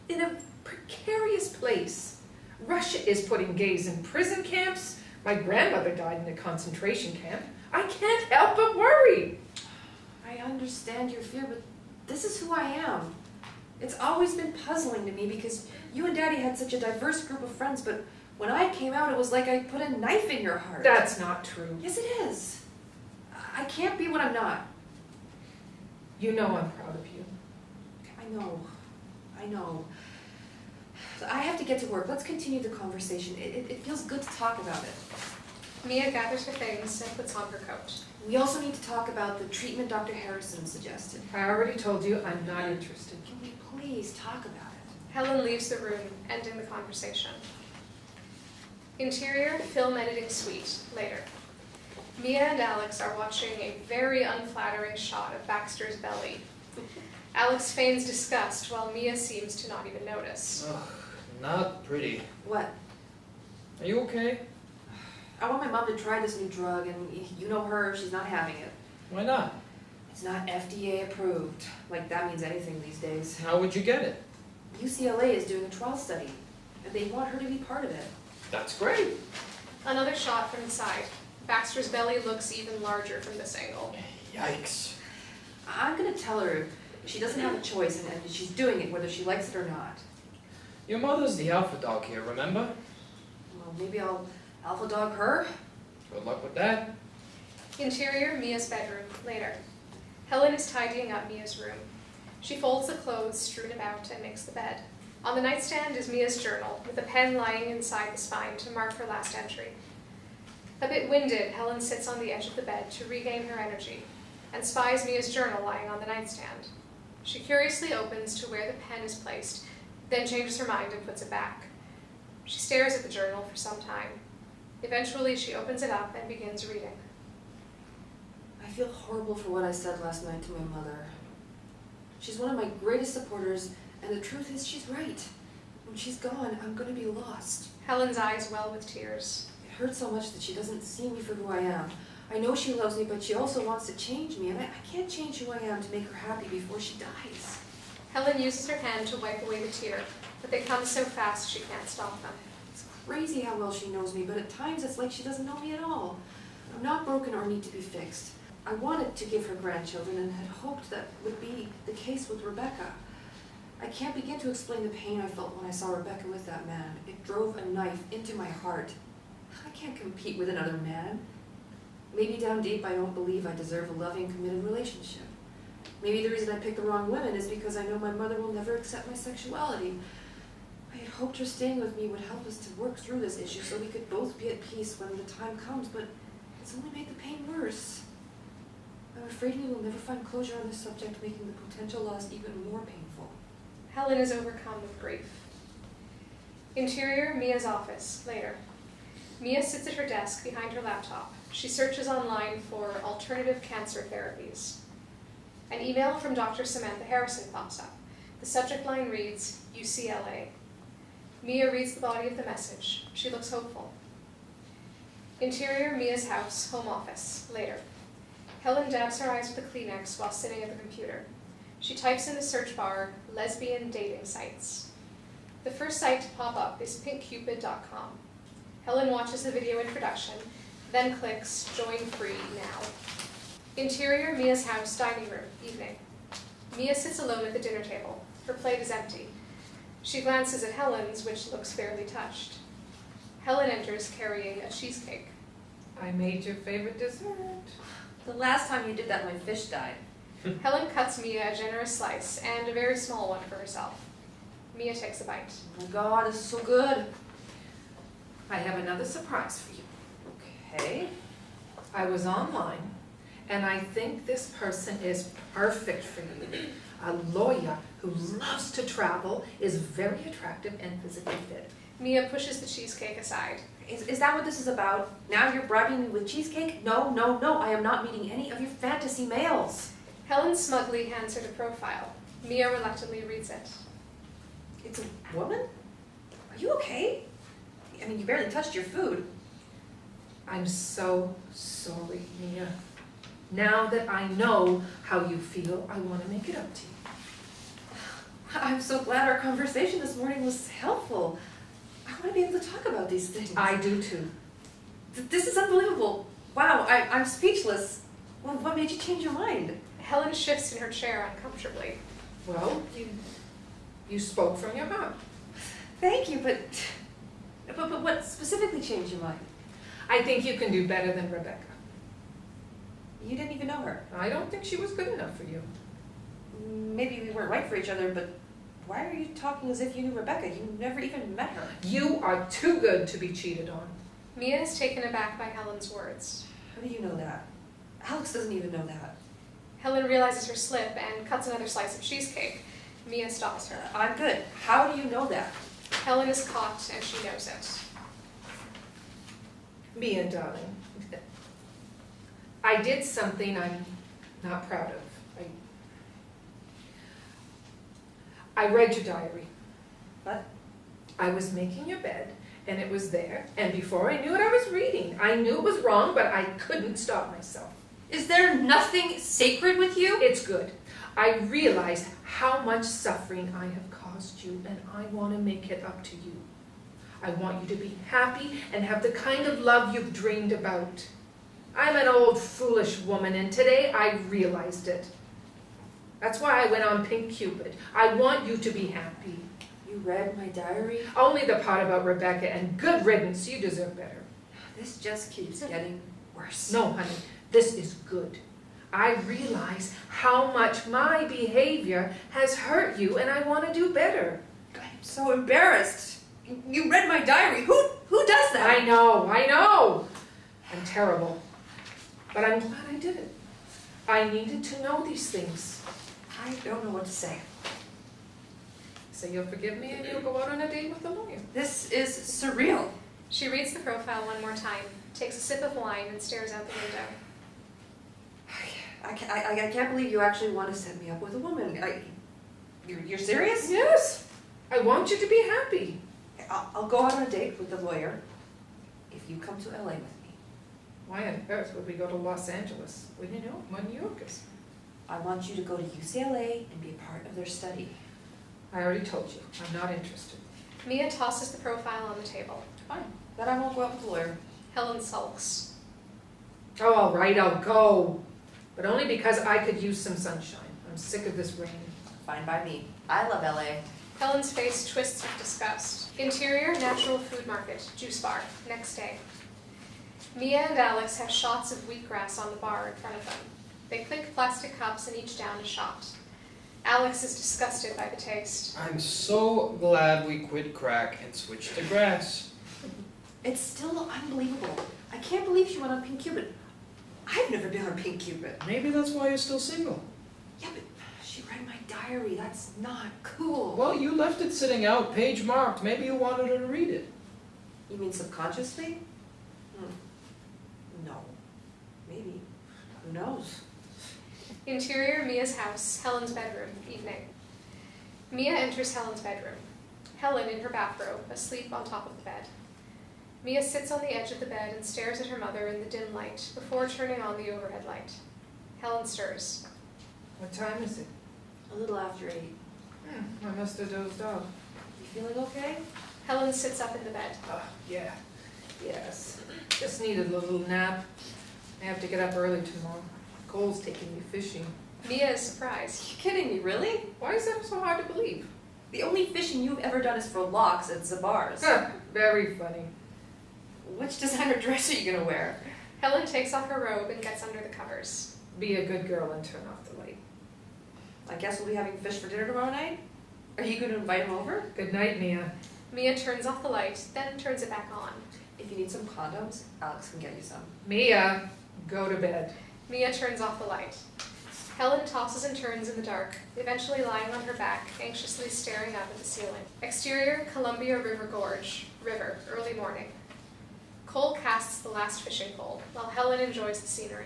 in a precarious place. Russia is putting gays in prison camps. My grandmother died in a concentration camp. I can't help but worry.
I understand your fear, but this is who I am. It's always been puzzling to me because you and Daddy had such a diverse group of friends, but when I came out, it was like I put a knife in your heart.
That's not true.
Yes, it is. I can't be what I'm not.
You know I'm proud of you.
I know. So I have to get to work. Let's continue the conversation. It feels good to talk about it.
Mia gathers her things and puts on her coat.
We also need to talk about the treatment Dr. Harrison suggested.
I already told you I'm not interested.
Can we please talk about it?
Helen leaves the room, ending the conversation. Interior, film editing suite, later. Mia and Alex are watching a very unflattering shot of Baxter's belly. Alex feigns disgust while Mia seems to not even notice.
Ugh, not pretty.
What?
Are you okay?
I want my mom to try this new drug, and you know her, she's not having it.
Why not?
It's not FDA approved. Like that means anything these days.
How would you get it?
UCLA is doing a trial study, and they want her to be part of it.
That's great.
Another shot from the side. Baxter's belly looks even larger from this angle.
Yikes.
I'm gonna tell her she doesn't have a choice, and she's doing it whether she likes it or not.
Your mother's the alpha dog here, remember?
Well, maybe I'll alpha dog her.
Good luck with that.
Interior, Mia's bedroom, later. Helen is tidying up Mia's room. She folds the clothes strewn about and makes the bed. On the nightstand is Mia's journal, with a pen lying inside the spine to mark her last entry. A bit winded, Helen sits on the edge of the bed to regain her energy, and spies Mia's journal lying on the nightstand. She curiously opens to where the pen is placed, then changes her mind and puts it back. She stares at the journal for some time. Eventually, she opens it up and begins reading.
I feel horrible for what I said last night to my mother. She's one of my greatest supporters, and the truth is she's right. When she's gone, I'm gonna be lost.
Helen's eyes well with tears.
It hurts so much that she doesn't see me for who I am. I know she loves me, but she also wants to change me, and I can't change who I am to make her happy before she dies.
Helen uses her hand to wipe away the tear, but they come so fast she can't stop them.
It's crazy how well she knows me, but at times it's like she doesn't know me at all. I'm not broken or need to be fixed. I wanted to give her grandchildren and had hoped that would be the case with Rebecca. I can't begin to explain the pain I felt when I saw Rebecca with that man. It drove a knife into my heart. I can't compete with another man. Maybe down deep I don't believe I deserve a loving, committed relationship. Maybe the reason I picked the wrong women is because I know my mother will never accept my sexuality. I had hoped her staying with me would help us to work through this issue so we could both be at peace when the time comes, but it's only made the pain worse. I'm afraid we will never find closure on this subject, making the potential loss even more painful.
Helen is overcome with grief. Interior, Mia's office, later. Mia sits at her desk behind her laptop. She searches online for alternative cancer therapies. An email from Dr. Samantha Harrison pops up. The subject line reads, UCLA. Mia reads the body of the message. She looks hopeful. Interior, Mia's house, home office, later. Helen dabs her eyes with a Kleenex while sitting at the computer. She types in the search bar, lesbian dating sites. The first site to pop up is pinkcupid.com. Helen watches the video introduction, then clicks Join Free Now. Interior, Mia's house, dining room, evening. Mia sits alone at the dinner table. Her plate is empty. She glances at Helen's, which looks fairly touched. Helen enters carrying a cheesecake.
I made your favorite dessert.
The last time you did that, my fish died.
Helen cuts Mia a generous slice, and a very small one for herself. Mia takes a bite.
Oh my God, this is so good.
I have another surprise for you.
Okay.
I was online, and I think this person is perfect for you. A lawyer who loves to travel, is very attractive, and physically fit.
Mia pushes the cheesecake aside.
Is that what this is about? Now you're bribing me with cheesecake? No, no, no, I am not meeting any of your fantasy males.
Helen smugly hands her the profile. Mia reluctantly reads it.
It's a woman? Are you okay? I mean, you barely touched your food.
I'm so sorry, Mia. Now that I know how you feel, I want to make it up to you.
I'm so glad our conversation this morning was helpful. I want to be able to talk about these things.
I do too.
This is unbelievable. Wow, I'm speechless. Well, what made you change your mind?
Helen shifts in her chair uncomfortably.
Well, you spoke from your heart.
Thank you, but what specifically changed your mind?
I think you can do better than Rebecca.
You didn't even know her.
I don't think she was good enough for you.
Maybe we weren't right for each other, but why are you talking as if you knew Rebecca? You never even met her.
You are too good to be cheated on.
Mia is taken aback by Helen's words.
How do you know that? Alex doesn't even know that.
Helen realizes her slip and cuts another slice of cheesecake. Mia stops her.
I'm good. How do you know that?
Helen is caught and she knows it.
Mia, darling, I did something I'm not proud of. I read your diary.
What?
I was making your bed, and it was there, and before I knew it, I was reading. I knew it was wrong, but I couldn't stop myself.
Is there nothing sacred with you?
It's good. I realize how much suffering I have caused you, and I want to make it up to you. I want you to be happy and have the kind of love you've dreamed about. I'm an old, foolish woman, and today I realized it. That's why I went on Pink Cupid. I want you to be happy.
You read my diary?
Only the part about Rebecca, and good riddance, you deserve better.
This just keeps getting worse.
No, honey, this is good. I realize how much my behavior has hurt you, and I want to do better.
I'm so embarrassed. You read my diary. Who does that?
I know. I'm terrible. But I'm glad I did it. I needed to know these things.
I don't know what to say.
So you'll forgive me and you'll go out on a date with the lawyer.
This is surreal.
She reads the profile one more time, takes a sip of wine, and stares out the window.
I can't believe you actually want to set me up with a woman. You're serious?
Yes. I want you to be happy.
I'll go out on a date with the lawyer if you come to LA with me.
Why on earth would we go to Los Angeles? When you know, when New York is.
I want you to go to UCLA and be a part of their study.
I already told you, I'm not interested.
Mia tosses the profile on the table.
Fine. Then I won't go out with the lawyer.
Helen sulks.
Oh, all right, I'll go. But only because I could use some sunshine. I'm sick of this rain.
Fine by me. I love LA.
Helen's face twists with disgust. Interior, natural food market, juice bar, next day. Mia and Alex have shots of wheatgrass on the bar in front of them. They click plastic cups and each down a shot. Alex is disgusted by the taste.
I'm so glad we quit crack and switched to grass.
It's still unbelievable. I can't believe she went on Pink Cupid. I've never been on Pink Cupid.
Maybe that's why you're still single.
Yeah, but she read my diary. That's not cool.
Well, you left it sitting out, page marked. Maybe you wanted her to read it.
You mean subconsciously? No. Maybe. Who knows?
Interior, Mia's house, Helen's bedroom, evening. Mia enters Helen's bedroom. Helen in her bathrobe, asleep on top of the bed. Mia sits on the edge of the bed and stares at her mother in the dim light before turning on the overhead light. Helen stirs.
What time is it?
A little after 8.
I must have dozed off.
You feeling okay?
Helen sits up in the bed.
Yeah. Yes. Just needed a little nap. I have to get up early tomorrow. Cole's taking me fishing.
Mia is surprised.
You kidding me, really?
Why is that so hard to believe?
The only fishing you've ever done is for locks at Zabar's.
Very funny.
Which designer dress are you gonna wear?
Helen takes off her robe and gets under the covers.
Be a good girl and turn off the light.
I guess we'll be having fish for dinner tomorrow night? Are you gonna invite him over?
Good night, Mia.
Mia turns off the light, then turns it back on.
If you need some condoms, Alex can get you some.
Mia, go to bed.
Mia turns off the light. Helen tosses and turns in the dark, eventually lying on her back, anxiously staring up at the ceiling. Exterior, Columbia River Gorge. River, early morning. Cole casts the last fishing pole, while Helen enjoys the scenery.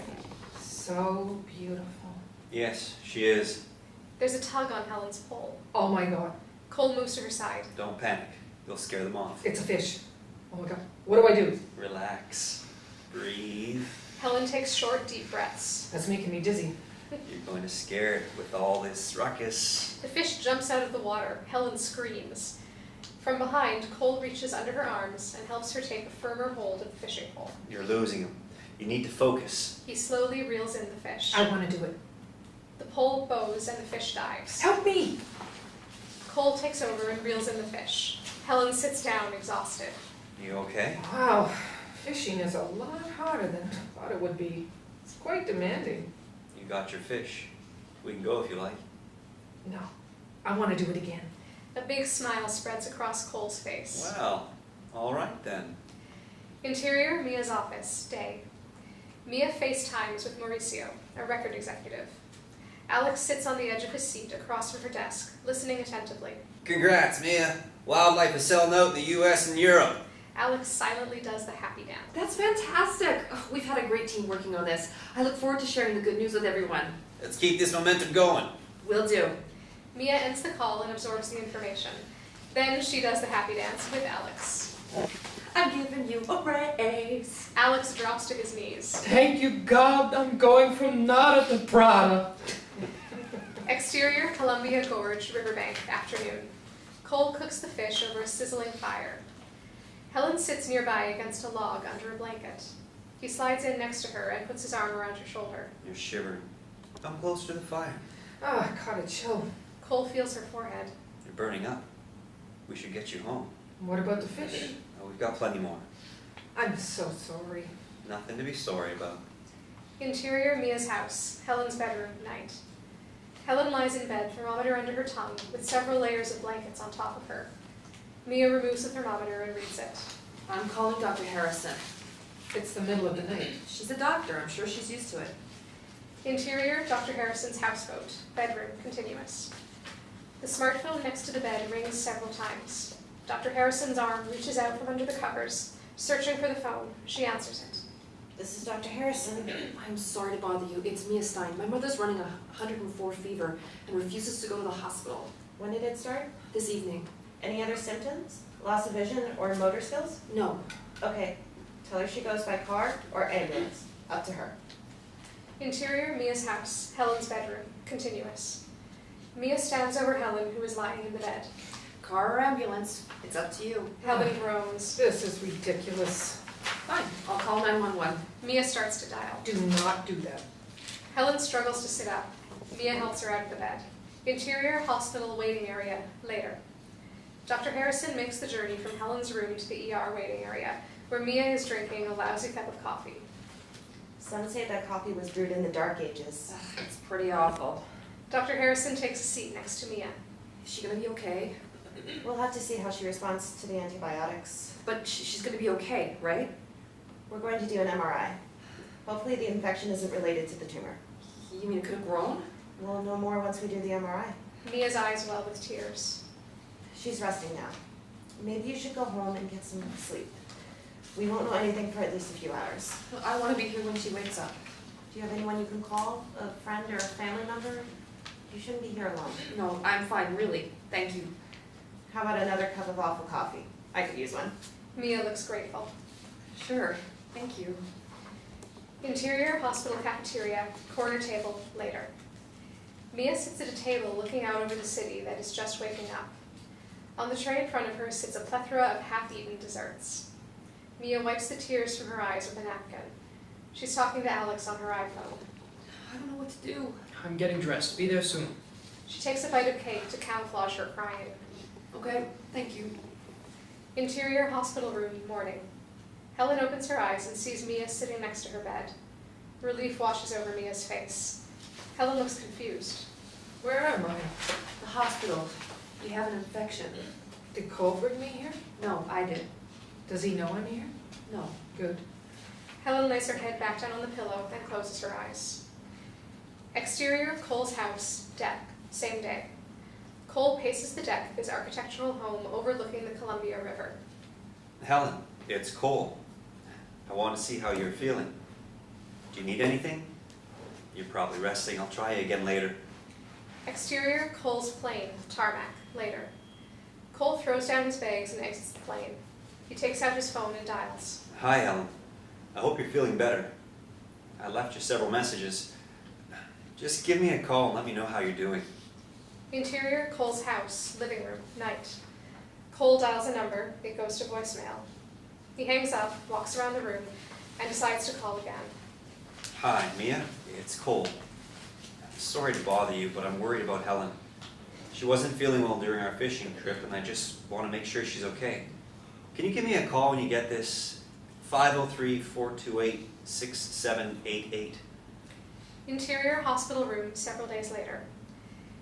So beautiful.
Yes, she is.
There's a tug on Helen's pole.
Oh my God.
Cole moves to her side.
Don't panic. You'll scare them off.
It's a fish. Oh my God. What do?
Relax. Breathe.
Helen takes short, deep breaths.
That's making me dizzy.
You're going to scare it with all this ruckus.
The fish jumps out of the water. Helen screams. From behind, Cole reaches under her arms and helps her take a firmer hold of the fishing pole.
You're losing him. You need to focus.
He slowly reels in the fish.
I want to do it.
The pole bows and the fish dives.
Help me!
Cole takes over and reels in the fish. Helen sits down, exhausted.
You okay?
Wow. Fishing is a lot harder than I thought it would be. It's quite demanding.
You got your fish. We can go if you like.
No. I want to do it again.
A big smile spreads across Cole's face.
Well, all right then.
Interior, Mia's office, day. Mia FaceTimes with Mauricio, a record executive. Alex sits on the edge of his seat across from her desk, listening attentively.
Congrats, Mia. Wildlife is selling out in the U.S. and Europe.
Alex silently does the happy dance.
That's fantastic. Oh, we've had a great team working on this. I look forward to sharing the good news with everyone.
Let's keep this momentum going.
Will do.
Mia ends the call and absorbs the information. Then she does the happy dance with Alex.
I'm giving you a raise.
Alex drops to his knees.
Thank you, God, I'm going from nada to Prada.
Exterior, Columbia Gorge, Riverbank, afternoon. Cole cooks the fish over a sizzling fire. Helen sits nearby against a log under a blanket. He slides in next to her and puts his arm around her shoulder.
You're shivering. Come close to the fire.
Oh, I caught a chill.
Cole feels her forehead.
You're burning up. We should get you home.
What about the fish?
Oh, we've got plenty more.
I'm so sorry.
Nothing to be sorry about.
Interior, Mia's house. Helen's bedroom, night. Helen lies in bed, thermometer under her tongue, with several layers of blankets on top of her. Mia removes the thermometer and reads it.
I'm calling Dr. Harrison.
It's the middle of the night.
She's a doctor. I'm sure she's used to it.
Interior, Dr. Harrison's houseboat. Bedroom, continuous. The smartphone next to the bed rings several times. Dr. Harrison's arm reaches out from under the covers, searching for the phone. She answers it.
This is Dr. Harrison.
I'm sorry to bother you. It's Mia Stein. My mother's running 104 fever and refuses to go to the hospital.
When did it start?
This evening.
Any other symptoms? Loss of vision or motor skills?
No.
Okay, tell her she goes by car or ambulance. Up to her.
Interior, Mia's house. Helen's bedroom, continuous. Mia stands over Helen, who is lying in the bed.
Car or ambulance. It's up to you.
Helen groans.
This is ridiculous.
Fine. I'll call 911.
Mia starts to dial.
Do not do that.
Helen struggles to sit up. Mia helps her out of the bed. Interior, hospital waiting area, later. Dr. Harrison makes the journey from Helen's room to the ER waiting area, where Mia is drinking a lousy cup of coffee.
Some say that coffee was brewed in the Dark Ages.
Ugh, it's pretty awful.
Dr. Harrison takes a seat next to Mia.
Is she gonna be okay?
We'll have to see how she responds to the antibiotics.
But she's gonna be okay, right?
We're going to do an MRI. Hopefully the infection isn't related to the tumor.
You mean it could have grown?
We'll know more once we do the MRI.
Mia's eyes well with tears.
She's resting now. Maybe you should go home and get some sleep. We won't know anything for at least a few hours.
I want to be here when she wakes up.
Do you have anyone you can call? A friend or a family member? You shouldn't be here alone.
No, I'm fine, really. Thank you.
How about another cup of awful coffee? I could use one.
Mia looks grateful.
Sure. Thank you.
Interior, hospital cafeteria, corner table, later. Mia sits at a table looking out over the city that is just waking up. On the tray in front of her sits a plethora of half-eaten desserts. Mia wipes the tears from her eyes with a napkin. She's talking to Alex on her iPhone.
I don't know what to do.
I'm getting dressed. Be there soon.
She takes a bite of cake to camouflage her crying.
Okay, thank you.
Interior, hospital room, morning. Helen opens her eyes and sees Mia sitting next to her bed. Relief washes over Mia's face. Helen looks confused.
Where am I?
The hospital. You have an infection.
Did Cole bring me here?
No, I did.
Does he know I'm here?
No.
Good.
Helen lays her head back down on the pillow and closes her eyes. Exterior of Cole's house, deck, same day. Cole paces the deck of his architectural home overlooking the Columbia River.
Helen, it's Cole. I want to see how you're feeling. Do you need anything? You're probably resting. I'll try you again later.
Exterior, Cole's plane, tarmac, later. Cole throws down his bags and exits the plane. He takes out his phone and dials.
Hi, Helen. I hope you're feeling better. I left you several messages. Just give me a call and let me know how you're doing.
Interior, Cole's house, living room, night. Cole dials a number. It goes to voicemail. He hangs up, walks around the room, and decides to call again.
Hi, Mia. It's Cole. I'm sorry to bother you, but I'm worried about Helen. She wasn't feeling well during our fishing trip, and I just want to make sure she's okay. Can you give me a call when you get this? 503-428-6788.
Interior, hospital room, several days later.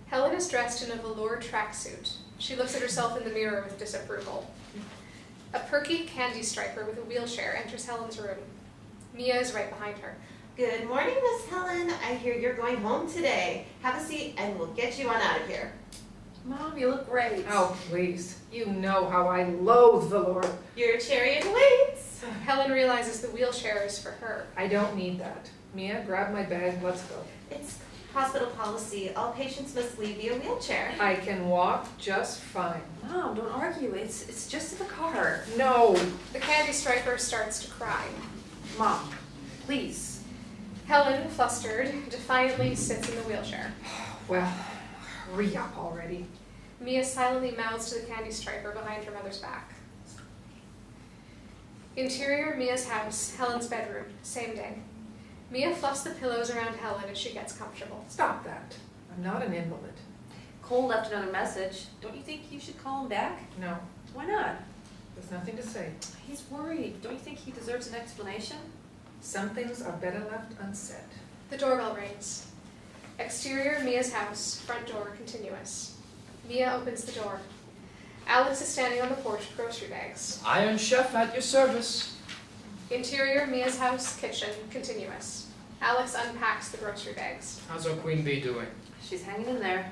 Helen is dressed in a velour tracksuit. She looks at herself in the mirror with disapproval. A perky candy striper with a wheelchair enters Helen's room. Mia is right behind her.
Good morning, Miss Helen. I hear you're going home today. Have a seat and we'll get you on out of here.
Mom, you look great.
Oh, please. You know how I loathe velour.
Your chariot waits.
Helen realizes the wheelchair is for her.
I don't need that. Mia, grab my bag, let's go.
It's hospital policy. All patients must leave via wheelchair.
I can walk just fine.
Mom, don't argue. It's just in the car.
No.
The candy striper starts to cry.
Mom, please.
Helen, flustered, defiantly sits in the wheelchair.
Well, hurry up already.
Mia silently mouths to the candy striper behind her mother's back. Interior, Mia's house, Helen's bedroom, same day. Mia fluffs the pillows around Helen as she gets comfortable.
Stop that. I'm not an invalid.
Cole left another message. Don't you think you should call him back?
No,
Why not?
there's nothing to say.
He's worried. Don't you think he deserves an explanation?
Some things are better left unsaid.
The doorbell rings. Exterior, Mia's house, front door, continuous. Mia opens the door. Alex is standing on the porch with grocery bags.
Iron Chef at your service.
Interior, Mia's house, kitchen, continuous. Alex unpacks the grocery bags.
How's our queen bee doing?
She's hanging in there.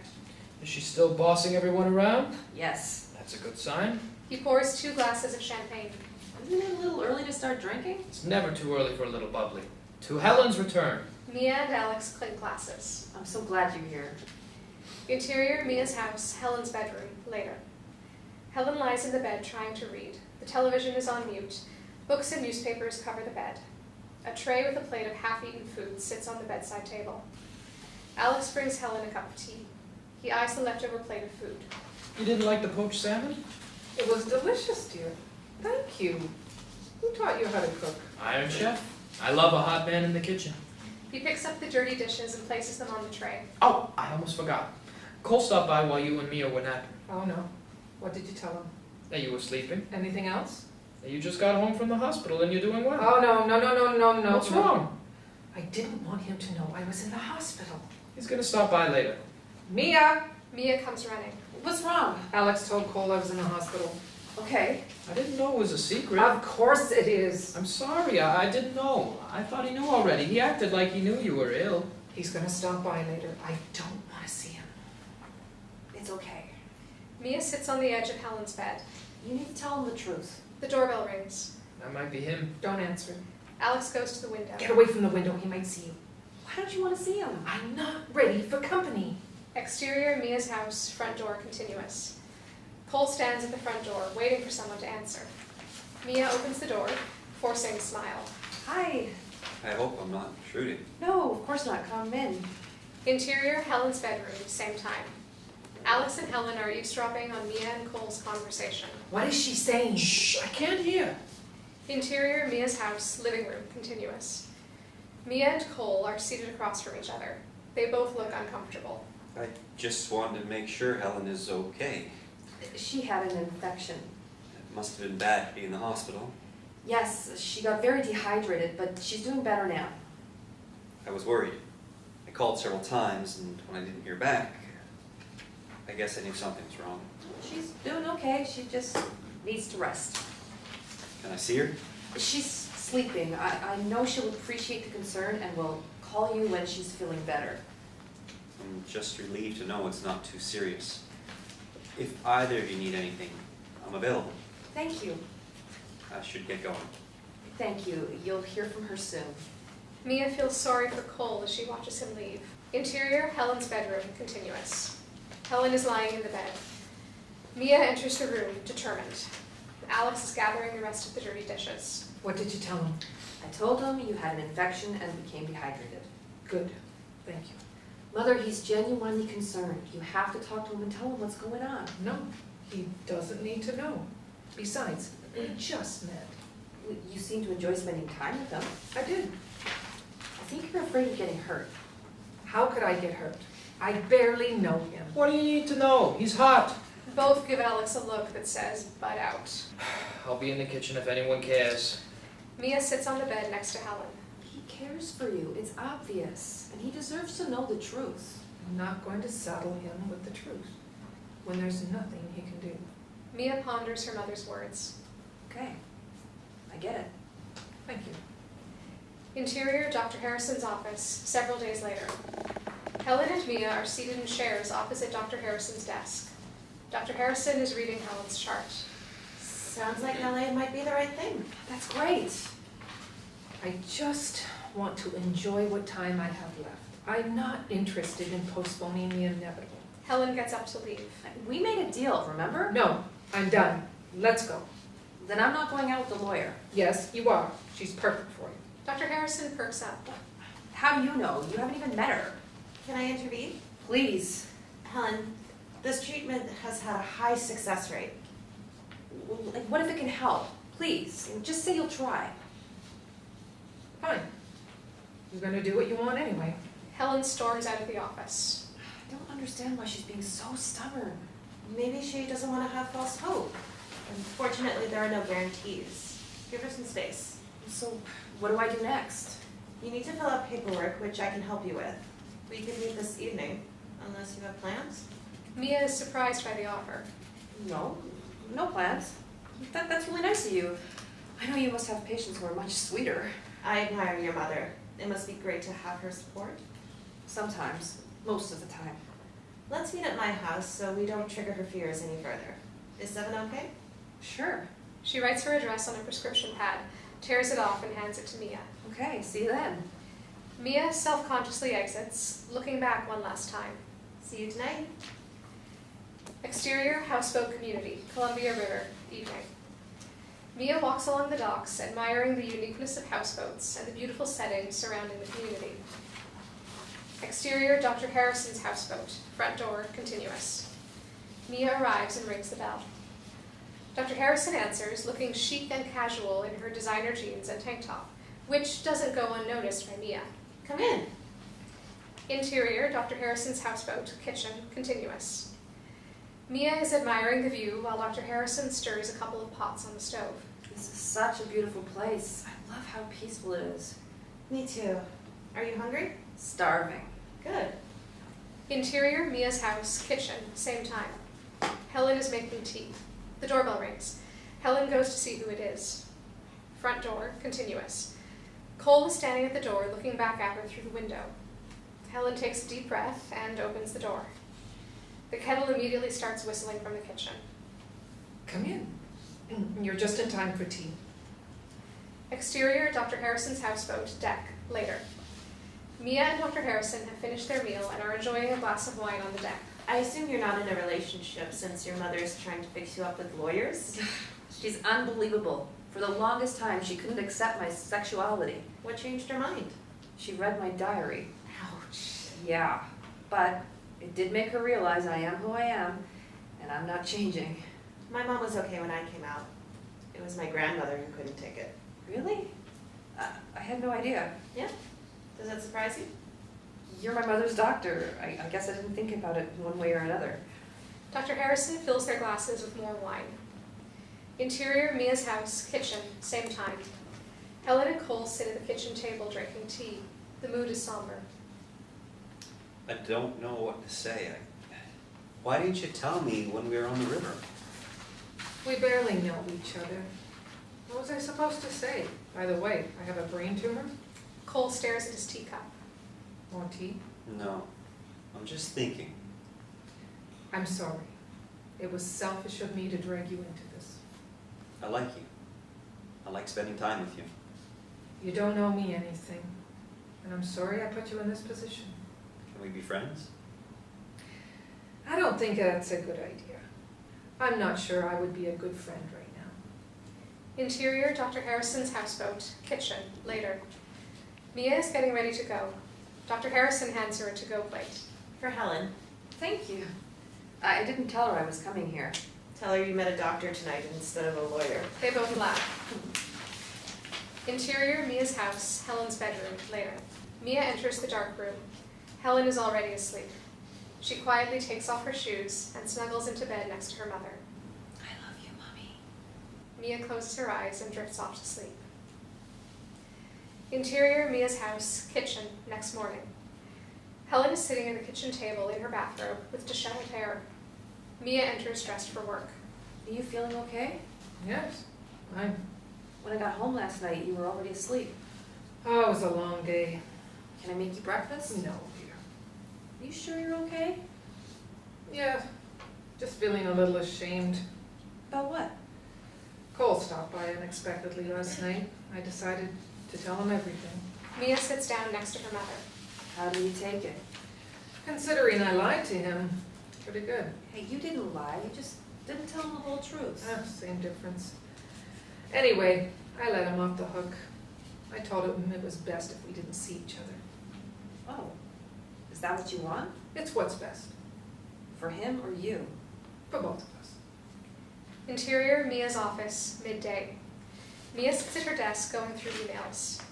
Is she still bossing everyone around?
Yes.
That's a good sign.
He pours 2 glasses of champagne.
Isn't it a little early to start drinking?
It's never too early for a little bubbly. To Helen's return.
Mia and Alex clink glasses.
I'm so glad you're here.
Interior, Mia's house, Helen's bedroom, later. Helen lies in the bed trying to read. The television is on mute. Books and newspapers cover the bed. A tray with a plate of half-eaten food sits on the bedside table. Alex brings Helen a cup of tea. He eyes the leftover plate of food.
You didn't like the poached salmon?
It was delicious, dear. Thank you. Who taught you how to cook?
Iron Chef. I love a hot man in the kitchen.
He picks up the dirty dishes and places them on the tray.
Oh, I almost forgot. Cole stopped by while you and Mia were napping.
Oh, no. What did you tell him?
That you were sleeping.
Anything else?
That you just got home from the hospital and you're doing well.
Oh, no.
What's wrong?
I didn't want him to know I was in the hospital.
He's gonna stop by later.
Mia!
Mia comes running.
What's wrong?
Alex told Cole I was in the hospital.
Okay.
I didn't know it was a secret.
Of course it is.
I'm sorry, I didn't know. I thought he knew already. He acted like he knew you were ill.
He's gonna stop by later. I don't want to see him.
It's okay.
Mia sits on the edge of Helen's bed.
You need to tell him the truth.
The doorbell rings.
That might be him.
Don't answer.
Alex goes to the window.
Get away from the window. He might see you.
Why don't you want to see him?
I'm not ready for company.
Exterior, Mia's house, front door, continuous. Cole stands at the front door, waiting for someone to answer. Mia opens the door, forcing a smile.
Hi.
I hope I'm not intruding.
No, of course not. Come in.
Interior, Helen's bedroom, same time. Alex and Helen are eavesdropping on Mia and Cole's conversation.
What is she saying?
Shh, I can't hear.
Interior, Mia's house, living room, continuous. Mia and Cole are seated across from each other. They both look uncomfortable.
I just wanted to make sure Helen is okay.
She had an infection.
It must have been bad to be in the hospital.
Yes, she got very dehydrated, but she's doing better now.
I was worried. I called several times, and when I didn't hear back, I guess I knew something was wrong.
She's doing okay. She just needs to rest.
Can I see her?
She's sleeping. I know she'll appreciate the concern and will call you when she's feeling better.
I'm just relieved to know it's not too serious. If either of you need anything, I'm available.
Thank you.
I should get going.
Thank you. You'll hear from her soon.
Mia feels sorry for Cole as she watches him leave. Interior, Helen's bedroom, continuous. Helen is lying in the bed. Mia enters the room, determined. Alex is gathering the rest of the dirty dishes.
What did you tell him?
I told him you had an infection and became dehydrated.
Good. Thank you.
Mother, he's genuinely concerned. You have to talk to him and tell him what's going on.
No, he doesn't need to know. Besides, we just met.
You seem to enjoy spending time with him.
I did.
I think you're afraid of getting hurt.
How could I get hurt? I barely know him.
What do you need to know? He's hot.
Both give Alex a look that says, butt out.
I'll be in the kitchen if anyone cares.
Mia sits on the bed next to Helen.
He cares for you. It's obvious. And he deserves to know the truth.
I'm not going to saddle him with the truth when there's nothing he can do.
Mia ponders her mother's words.
Okay. I get it.
Thank you.
Interior, Dr. Harrison's office, several days later. Helen and Mia are seated in chairs opposite Dr. Harrison's desk. Dr. Harrison is reading Helen's chart.
Sounds like LA might be the right thing.
That's great.
I just want to enjoy what time I have left. I'm not interested in postponing the inevitable.
Helen gets up to leave.
We made a deal, remember?
No, I'm done. Let's go.
Then I'm not going out with the lawyer.
Yes, you are. She's perfect for you.
Dr. Harrison perks up.
How do you know? You haven't even met her.
Can I intervene?
Please.
Helen, this treatment has had a high success rate.
Like, what if it can help? Please, just say you'll try.
Fine. You're gonna do what you want anyway.
Helen storms out of the office.
I don't understand why she's being so stubborn.
Maybe she doesn't want to have false hope. Unfortunately, there are no guarantees. Give her some space.
So, what do I do next?
You need to fill out paperwork, which I can help you with. We could meet this evening, unless you have plans.
Mia is surprised by the offer.
No, no plans. That's really nice of you. I know you must have patients who are much sweeter.
I admire your mother. It must be great to have her support.
Sometimes, most of the time.
Let's meet at my house so we don't trigger her fears any further. Is 7 okay?
Sure.
She writes her address on a prescription pad, tears it off, and hands it to Mia.
Okay, see you then.
Mia self-consciously exits, looking back one last time.
See you tonight.
Exterior houseboat community, Columbia River, evening. Mia walks along the docks, admiring the uniqueness of houseboats and the beautiful setting surrounding the community. Exterior Dr. Harrison's houseboat, front door continuous. Mia arrives and rings the bell. Dr. Harrison answers, looking chic and casual in her designer jeans and tank top, which doesn't go unnoticed by Mia.
Come in.
Interior Dr. Harrison's houseboat, kitchen continuous. Mia is admiring the view while Dr. Harrison stirs a couple of pots on the stove.
This is such a beautiful place. I love how peaceful it is.
Me too. Are you hungry?
Starving.
Good.
Interior Mia's house, kitchen, same time. Helen is making tea. The doorbell rings. Helen goes to see who it is. Front door, continuous. Cole is standing at the door looking back at her through the window. Helen takes a deep breath and opens the door. The kettle immediately starts whistling from the kitchen.
Come in. You're just in time for tea.
Exterior Dr. Harrison's houseboat, deck, later. Mia and Dr. Harrison have finished their meal and are enjoying a glass of wine on the deck.
I assume you're not in a relationship since your mother is trying to fix you up with lawyers?
She's unbelievable. For the longest time, she couldn't accept my sexuality.
What changed her mind?
She read my diary.
Ouch.
Yeah, but it did make her realize I am who I am, and I'm not changing.
My mom was okay when I came out. It was my grandmother who couldn't take it.
Really? I had no idea.
Yeah? Does that surprise you?
You're my mother's doctor. I guess I didn't think about it one way or another.
Dr. Harrison fills their glasses with more wine. Interior Mia's house, kitchen, same time. Helen and Cole sit at the kitchen table drinking tea. The mood is somber.
I don't know what to say. Why didn't you tell me when we were on the river?
We barely know each other. What was I supposed to say? By the way, I have a brain tumor.
Cole stares at his teacup.
More tea?
No, I'm just thinking.
I'm sorry. It was selfish of me to drag you into this.
I like you. I like spending time with you.
You don't owe me anything. And I'm sorry I put you in this position.
Can we be friends?
I don't think that's a good idea. I'm not sure I would be a good friend right now.
Interior Dr. Harrison's houseboat, kitchen, later. Mia is getting ready to go. Dr. Harrison hands her a to-go plate.
For Helen.
Thank you. I didn't tell her I was coming here.
Tell her you met a doctor tonight instead of a lawyer.
They both laugh. Interior Mia's house, Helen's bedroom, later. Mia enters the dark room. Helen is already asleep. She quietly takes off her shoes and snuggles into bed next to her mother.
I love you, Mommy.
Mia closes her eyes and drifts off to sleep. Interior Mia's house, kitchen, next morning. Helen is sitting at the kitchen table in her bathrobe with disheveled hair. Mia enters dressed for work.
Are you feeling okay?
Yes, I'm.
When I got home last night, you were already asleep.
Oh, it was a long day.
Can I make you breakfast?
No, dear.
Are you sure you're okay?
Yeah, just feeling a little ashamed.
About what?
Cole stopped by unexpectedly last night. I decided to tell him everything.
Mia sits down next to her mother.
How did he take it?
Considering I lied to him, pretty good.
Hey, you didn't lie. You just didn't tell him the whole truth.
Same difference. Anyway, I let him off the hook. I told him it was best if we didn't see each other.
Oh, is that what you want?
It's what's best.
For him or you?
For both of us.
Interior, Mia's office, midday. Mia sits at her desk going through emails.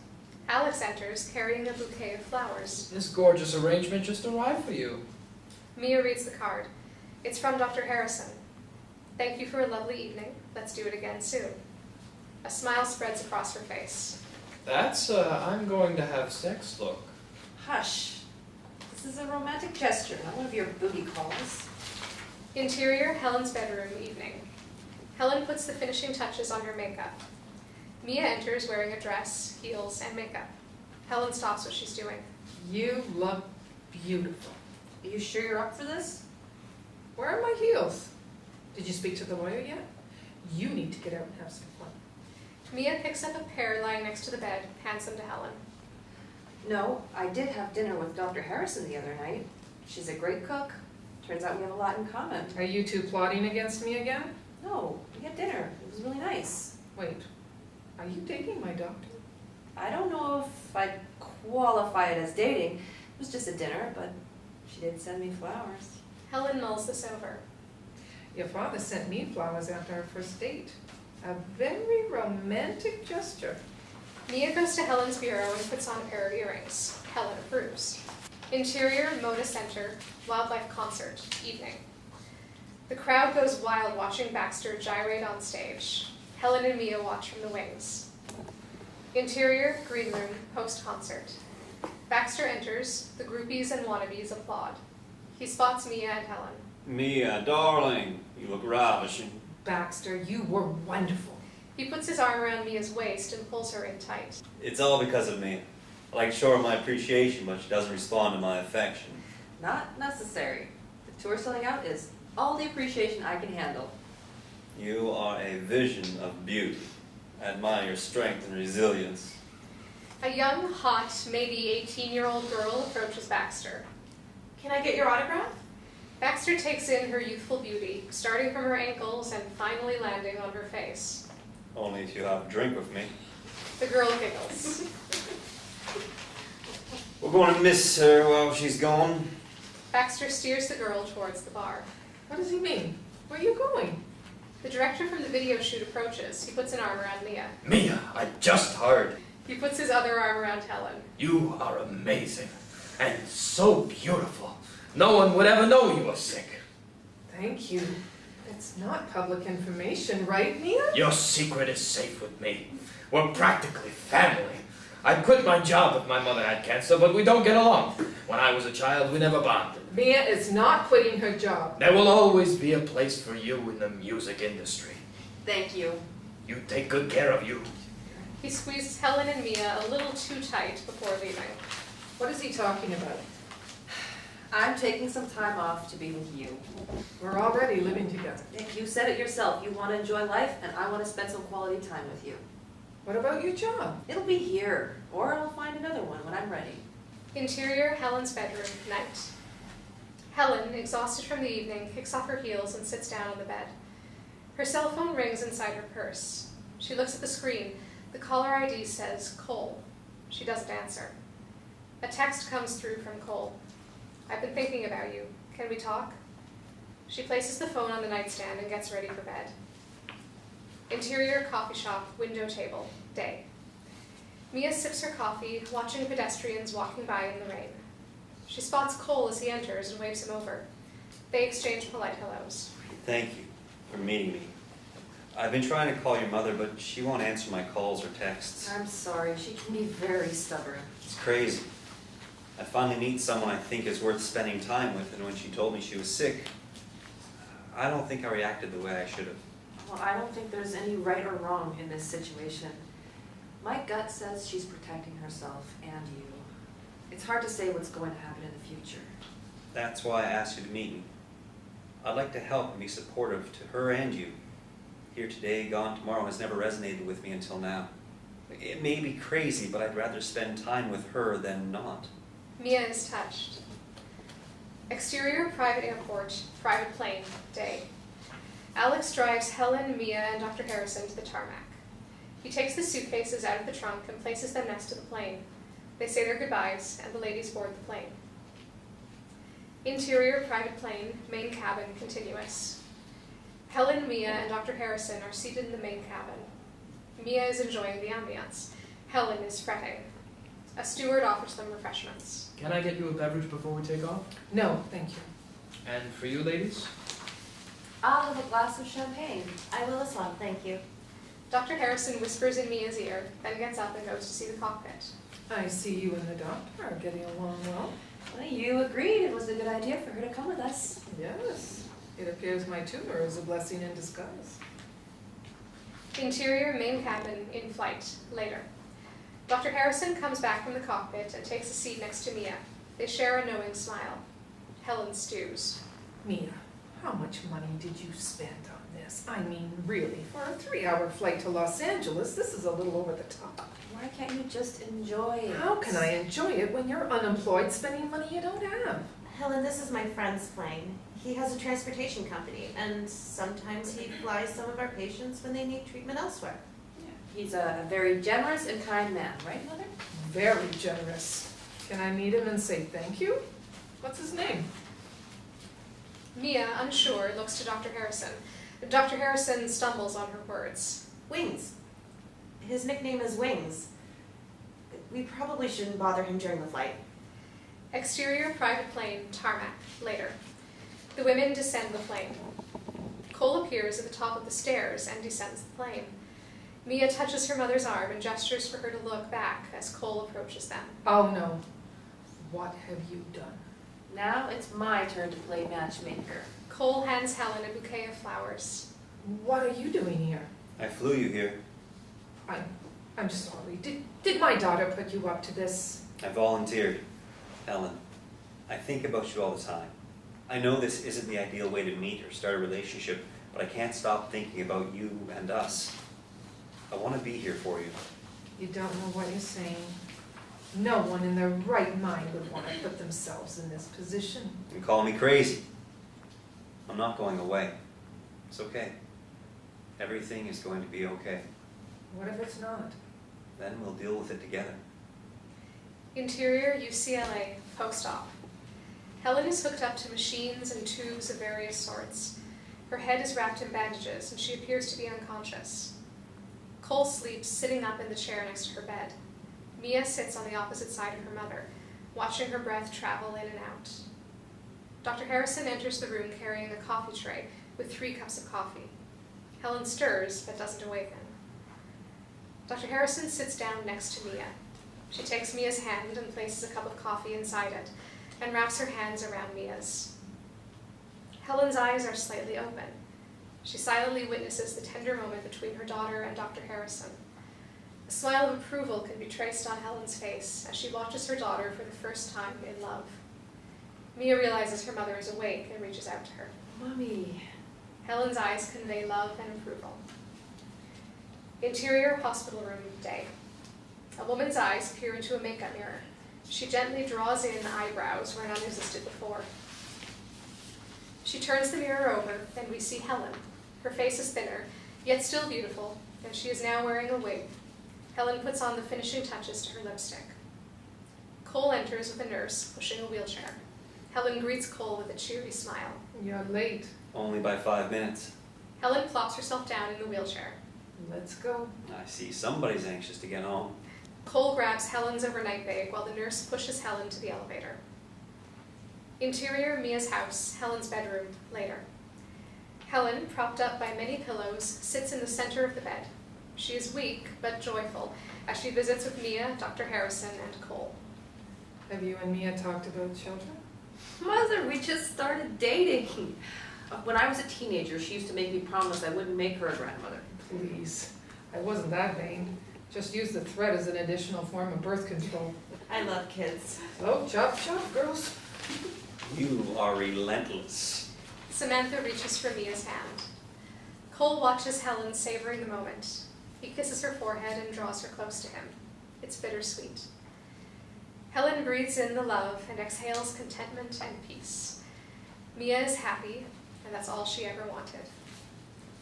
Alex enters, carrying a bouquet of flowers.
This gorgeous arrangement just arrived for you.
Mia reads the card. It's from Dr. Harrison. Thank you for a lovely evening. Let's do it again soon. A smile spreads across her face.
That's I'm going to have sex look.
Hush. This is a romantic gesture, not one of your booty calls.
Interior, Helen's bedroom, evening. Helen puts the finishing touches on her makeup. Mia enters wearing a dress, heels, and makeup. Helen stops what she's doing.
You look beautiful.
Are you sure you're up for this?
Where are my heels? Did you speak to the lawyer yet? You need to get out and have some fun.
Mia picks up a pear lying next to the bed, hands them to Helen.
No, I did have dinner with Dr. Harrison the other night. She's a great cook. Turns out we have a lot in common.
Are you two plotting against me again?
No, we had dinner. It was really nice.
Wait, are you dating my doctor?
I don't know if I'd qualify it as dating. It was just a dinner, but she did send me flowers.
Helen mulls this over.
Your father sent me flowers after our first date. A very romantic gesture.
Mia goes to Helen's bureau and puts on a pair of earrings. Helen approves. Interior, Moda Center, wildlife concert, evening. The crowd goes wild watching Baxter gyrate on stage. Helen and Mia watch from the wings. Interior, green room, post-concert. Baxter enters, the groupies and wannabes applaud. He spots Mia and Helen.
Mia, darling, you look ravishing.
Baxter, you were wonderful.
He puts his arm around Mia's waist and pulls her in tight.
It's all because of Mia. I like to show her my appreciation, but she doesn't respond to my affection.
Not necessary. The tour selling out is all the appreciation I can handle.
You are a vision of beauty. I admire your strength and resilience.
A young, hot, maybe 18-year-old girl approaches Baxter.
Can I get your autograph?
Baxter takes in her youthful beauty, starting from her ankles and finally landing on her face.
Only if you have a drink with me.
The girl giggles.
We're going to miss her while she's gone.
Baxter steers the girl towards the bar.
What does he mean? Where are you going?
The director from the video shoot approaches. He puts an arm around Mia.
Mia, I just heard.
He puts his other arm around Helen.
You are amazing and so beautiful. No one would ever know you were sick.
Thank you. It's not public information, right, Mia?
Your secret is safe with me. We're practically family. I'd quit my job if my mother had cancer, but we don't get along. When I was a child, we never bonded.
Mia is not quitting her job.
There will always be a place for you in the music industry.
Thank you.
You take good care of you.
He squeezes Helen and Mia a little too tight before leaving.
What is he talking about?
I'm taking some time off to be with you.
We're already living together.
You said it yourself. You want to enjoy life, and I want to spend some quality time with you.
What about your job?
It'll be here, or I'll find another one when I'm ready.
Interior, Helen's bedroom, night. Helen, exhausted from the evening, kicks off her heels and sits down on the bed. Her cell phone rings inside her purse. She looks at the screen. The caller ID says Cole. She doesn't answer. A text comes through from Cole. I've been thinking about you. Can we talk? She places the phone on the nightstand and gets ready for bed. Interior, coffee shop, window table, day. Mia sips her coffee, watching pedestrians walking by in the rain. She spots Cole as he enters and waves him over. They exchange polite hellos.
Thank you for meeting me. I've been trying to call your mother, but she won't answer my calls or texts.
I'm sorry. She can be very stubborn.
It's crazy. I finally meet someone I think is worth spending time with, and when she told me she was sick, I don't think I reacted the way I should have.
Well, I don't think there's any right or wrong in this situation. My gut says she's protecting herself and you. It's hard to say what's going to happen in the future.
That's why I asked you to meet me. I'd like to help and be supportive to her and you. Here today, gone tomorrow has never resonated with me until now. It may be crazy, but I'd rather spend time with her than not.
Mia is touched. Exterior private airport, private plane, day. Alex drives Helen, Mia, and Dr. Harrison to the tarmac. He takes the suitcases out of the trunk and places them next to the plane. They say their goodbyes, and the ladies board the plane. Interior private plane, main cabin, continuous. Helen, Mia, and Dr. Harrison are seated in the main cabin. Mia is enjoying the ambience. Helen is fretting. A steward offers them refreshments.
Can I get you a beverage before we take off?
No, thank you.
And for you ladies?
I'll have a glass of champagne.
I will as well, thank you.
Dr. Harrison whispers in Mia's ear, then gets up and goes to see the cockpit.
I see you and the doctor are getting along well.
Well, you agreed it was a good idea for her to come with us.
Yes, it appears my tumor is a blessing in disguise.
Interior main cabin, in flight, later. Dr. Harrison comes back from the cockpit and takes a seat next to Mia. They share a knowing smile. Helen stews.
Mia, how much money did you spend on this? I mean, really, for a 3-hour flight to Los Angeles, this is a little over the top.
Why can't you just enjoy it?
How can I enjoy it when you're unemployed spending money you don't have?
Helen, this is my friend's plane. He has a transportation company, and sometimes he flies some of our patients when they need treatment elsewhere.
He's a very generous and kind man, right, Mother?
Very generous. Can I meet him and say thank you? What's his name?
Mia, unsure, looks to Dr. Harrison. Dr. Harrison stumbles on her words.
Wings. His nickname is Wings. We probably shouldn't bother him during the flight.
Exterior private plane, tarmac, later. The women descend the plane. Cole appears at the top of the stairs and descends the plane. Mia touches her mother's arm and gestures for her to look back as Cole approaches them.
Oh no. What have you done?
Now it's my turn to play matchmaker.
Cole hands Helen a bouquet of flowers.
What are you doing here?
I flew you here.
I'm sorry. Did my daughter put you up to this?
I volunteered. Helen, I think about you all the time. I know this isn't the ideal way to meet or start a relationship, but I can't stop thinking about you and us. I want to be here for you.
You don't know what you're saying. No one in their right mind would want to put themselves in this position.
You call me crazy. I'm not going away. It's okay. Everything is going to be okay.
What if it's not?
Then we'll deal with it together.
Interior UCLA, post-op. Helen is hooked up to machines and tubes of various sorts. Her head is wrapped in bandages and she appears to be unconscious. Cole sleeps sitting up in the chair next to her bed. Mia sits on the opposite side of her mother, watching her breath travel in and out. Dr. Harrison enters the room carrying a coffee tray with 3 cups of coffee. Helen stirs but doesn't awaken. Dr. Harrison sits down next to Mia. She takes Mia's hand and places a cup of coffee inside it and wraps her hands around Mia's. Helen's eyes are slightly open. She silently witnesses the tender moment between her daughter and Dr. Harrison. A smile of approval can be traced on Helen's face as she watches her daughter for the first time in love. Mia realizes her mother is awake and reaches out to her.
Mommy.
Helen's eyes convey love and approval. Interior hospital room, day. A woman's eyes peer into a makeup mirror. She gently draws in eyebrows where none existed before. She turns the mirror over, and we see Helen. Her face is thinner, yet still beautiful, and she is now wearing a wig. Helen puts on the finishing touches to her lipstick. Cole enters with a nurse pushing a wheelchair. Helen greets Cole with a cheery smile.
You're late.
Only by 5 minutes.
Helen plops herself down in the wheelchair.
Let's go.
I see somebody's anxious to get home.
Cole grabs Helen's overnight bag while the nurse pushes Helen to the elevator. Interior, Mia's house, Helen's bedroom, later. Helen, propped up by many pillows, sits in the center of the bed. She is weak but joyful as she visits with Mia, Dr. Harrison, and Cole.
Have you and Mia talked about children?
Mother, we just started dating. When I was a teenager, she used to make me promise I wouldn't make her a grandmother.
Please. I wasn't that vain. Just use the threat as an additional form of birth control.
I love kids.
So, chop chop, girls.
You are relentless.
Samantha reaches for Mia's hand. Cole watches Helen savoring the moment. He kisses her forehead and draws her close to him. It's bittersweet. Helen breathes in the love and exhales contentment and peace. Mia is happy, and that's all she ever wanted.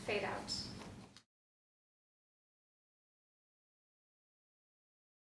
Fade out.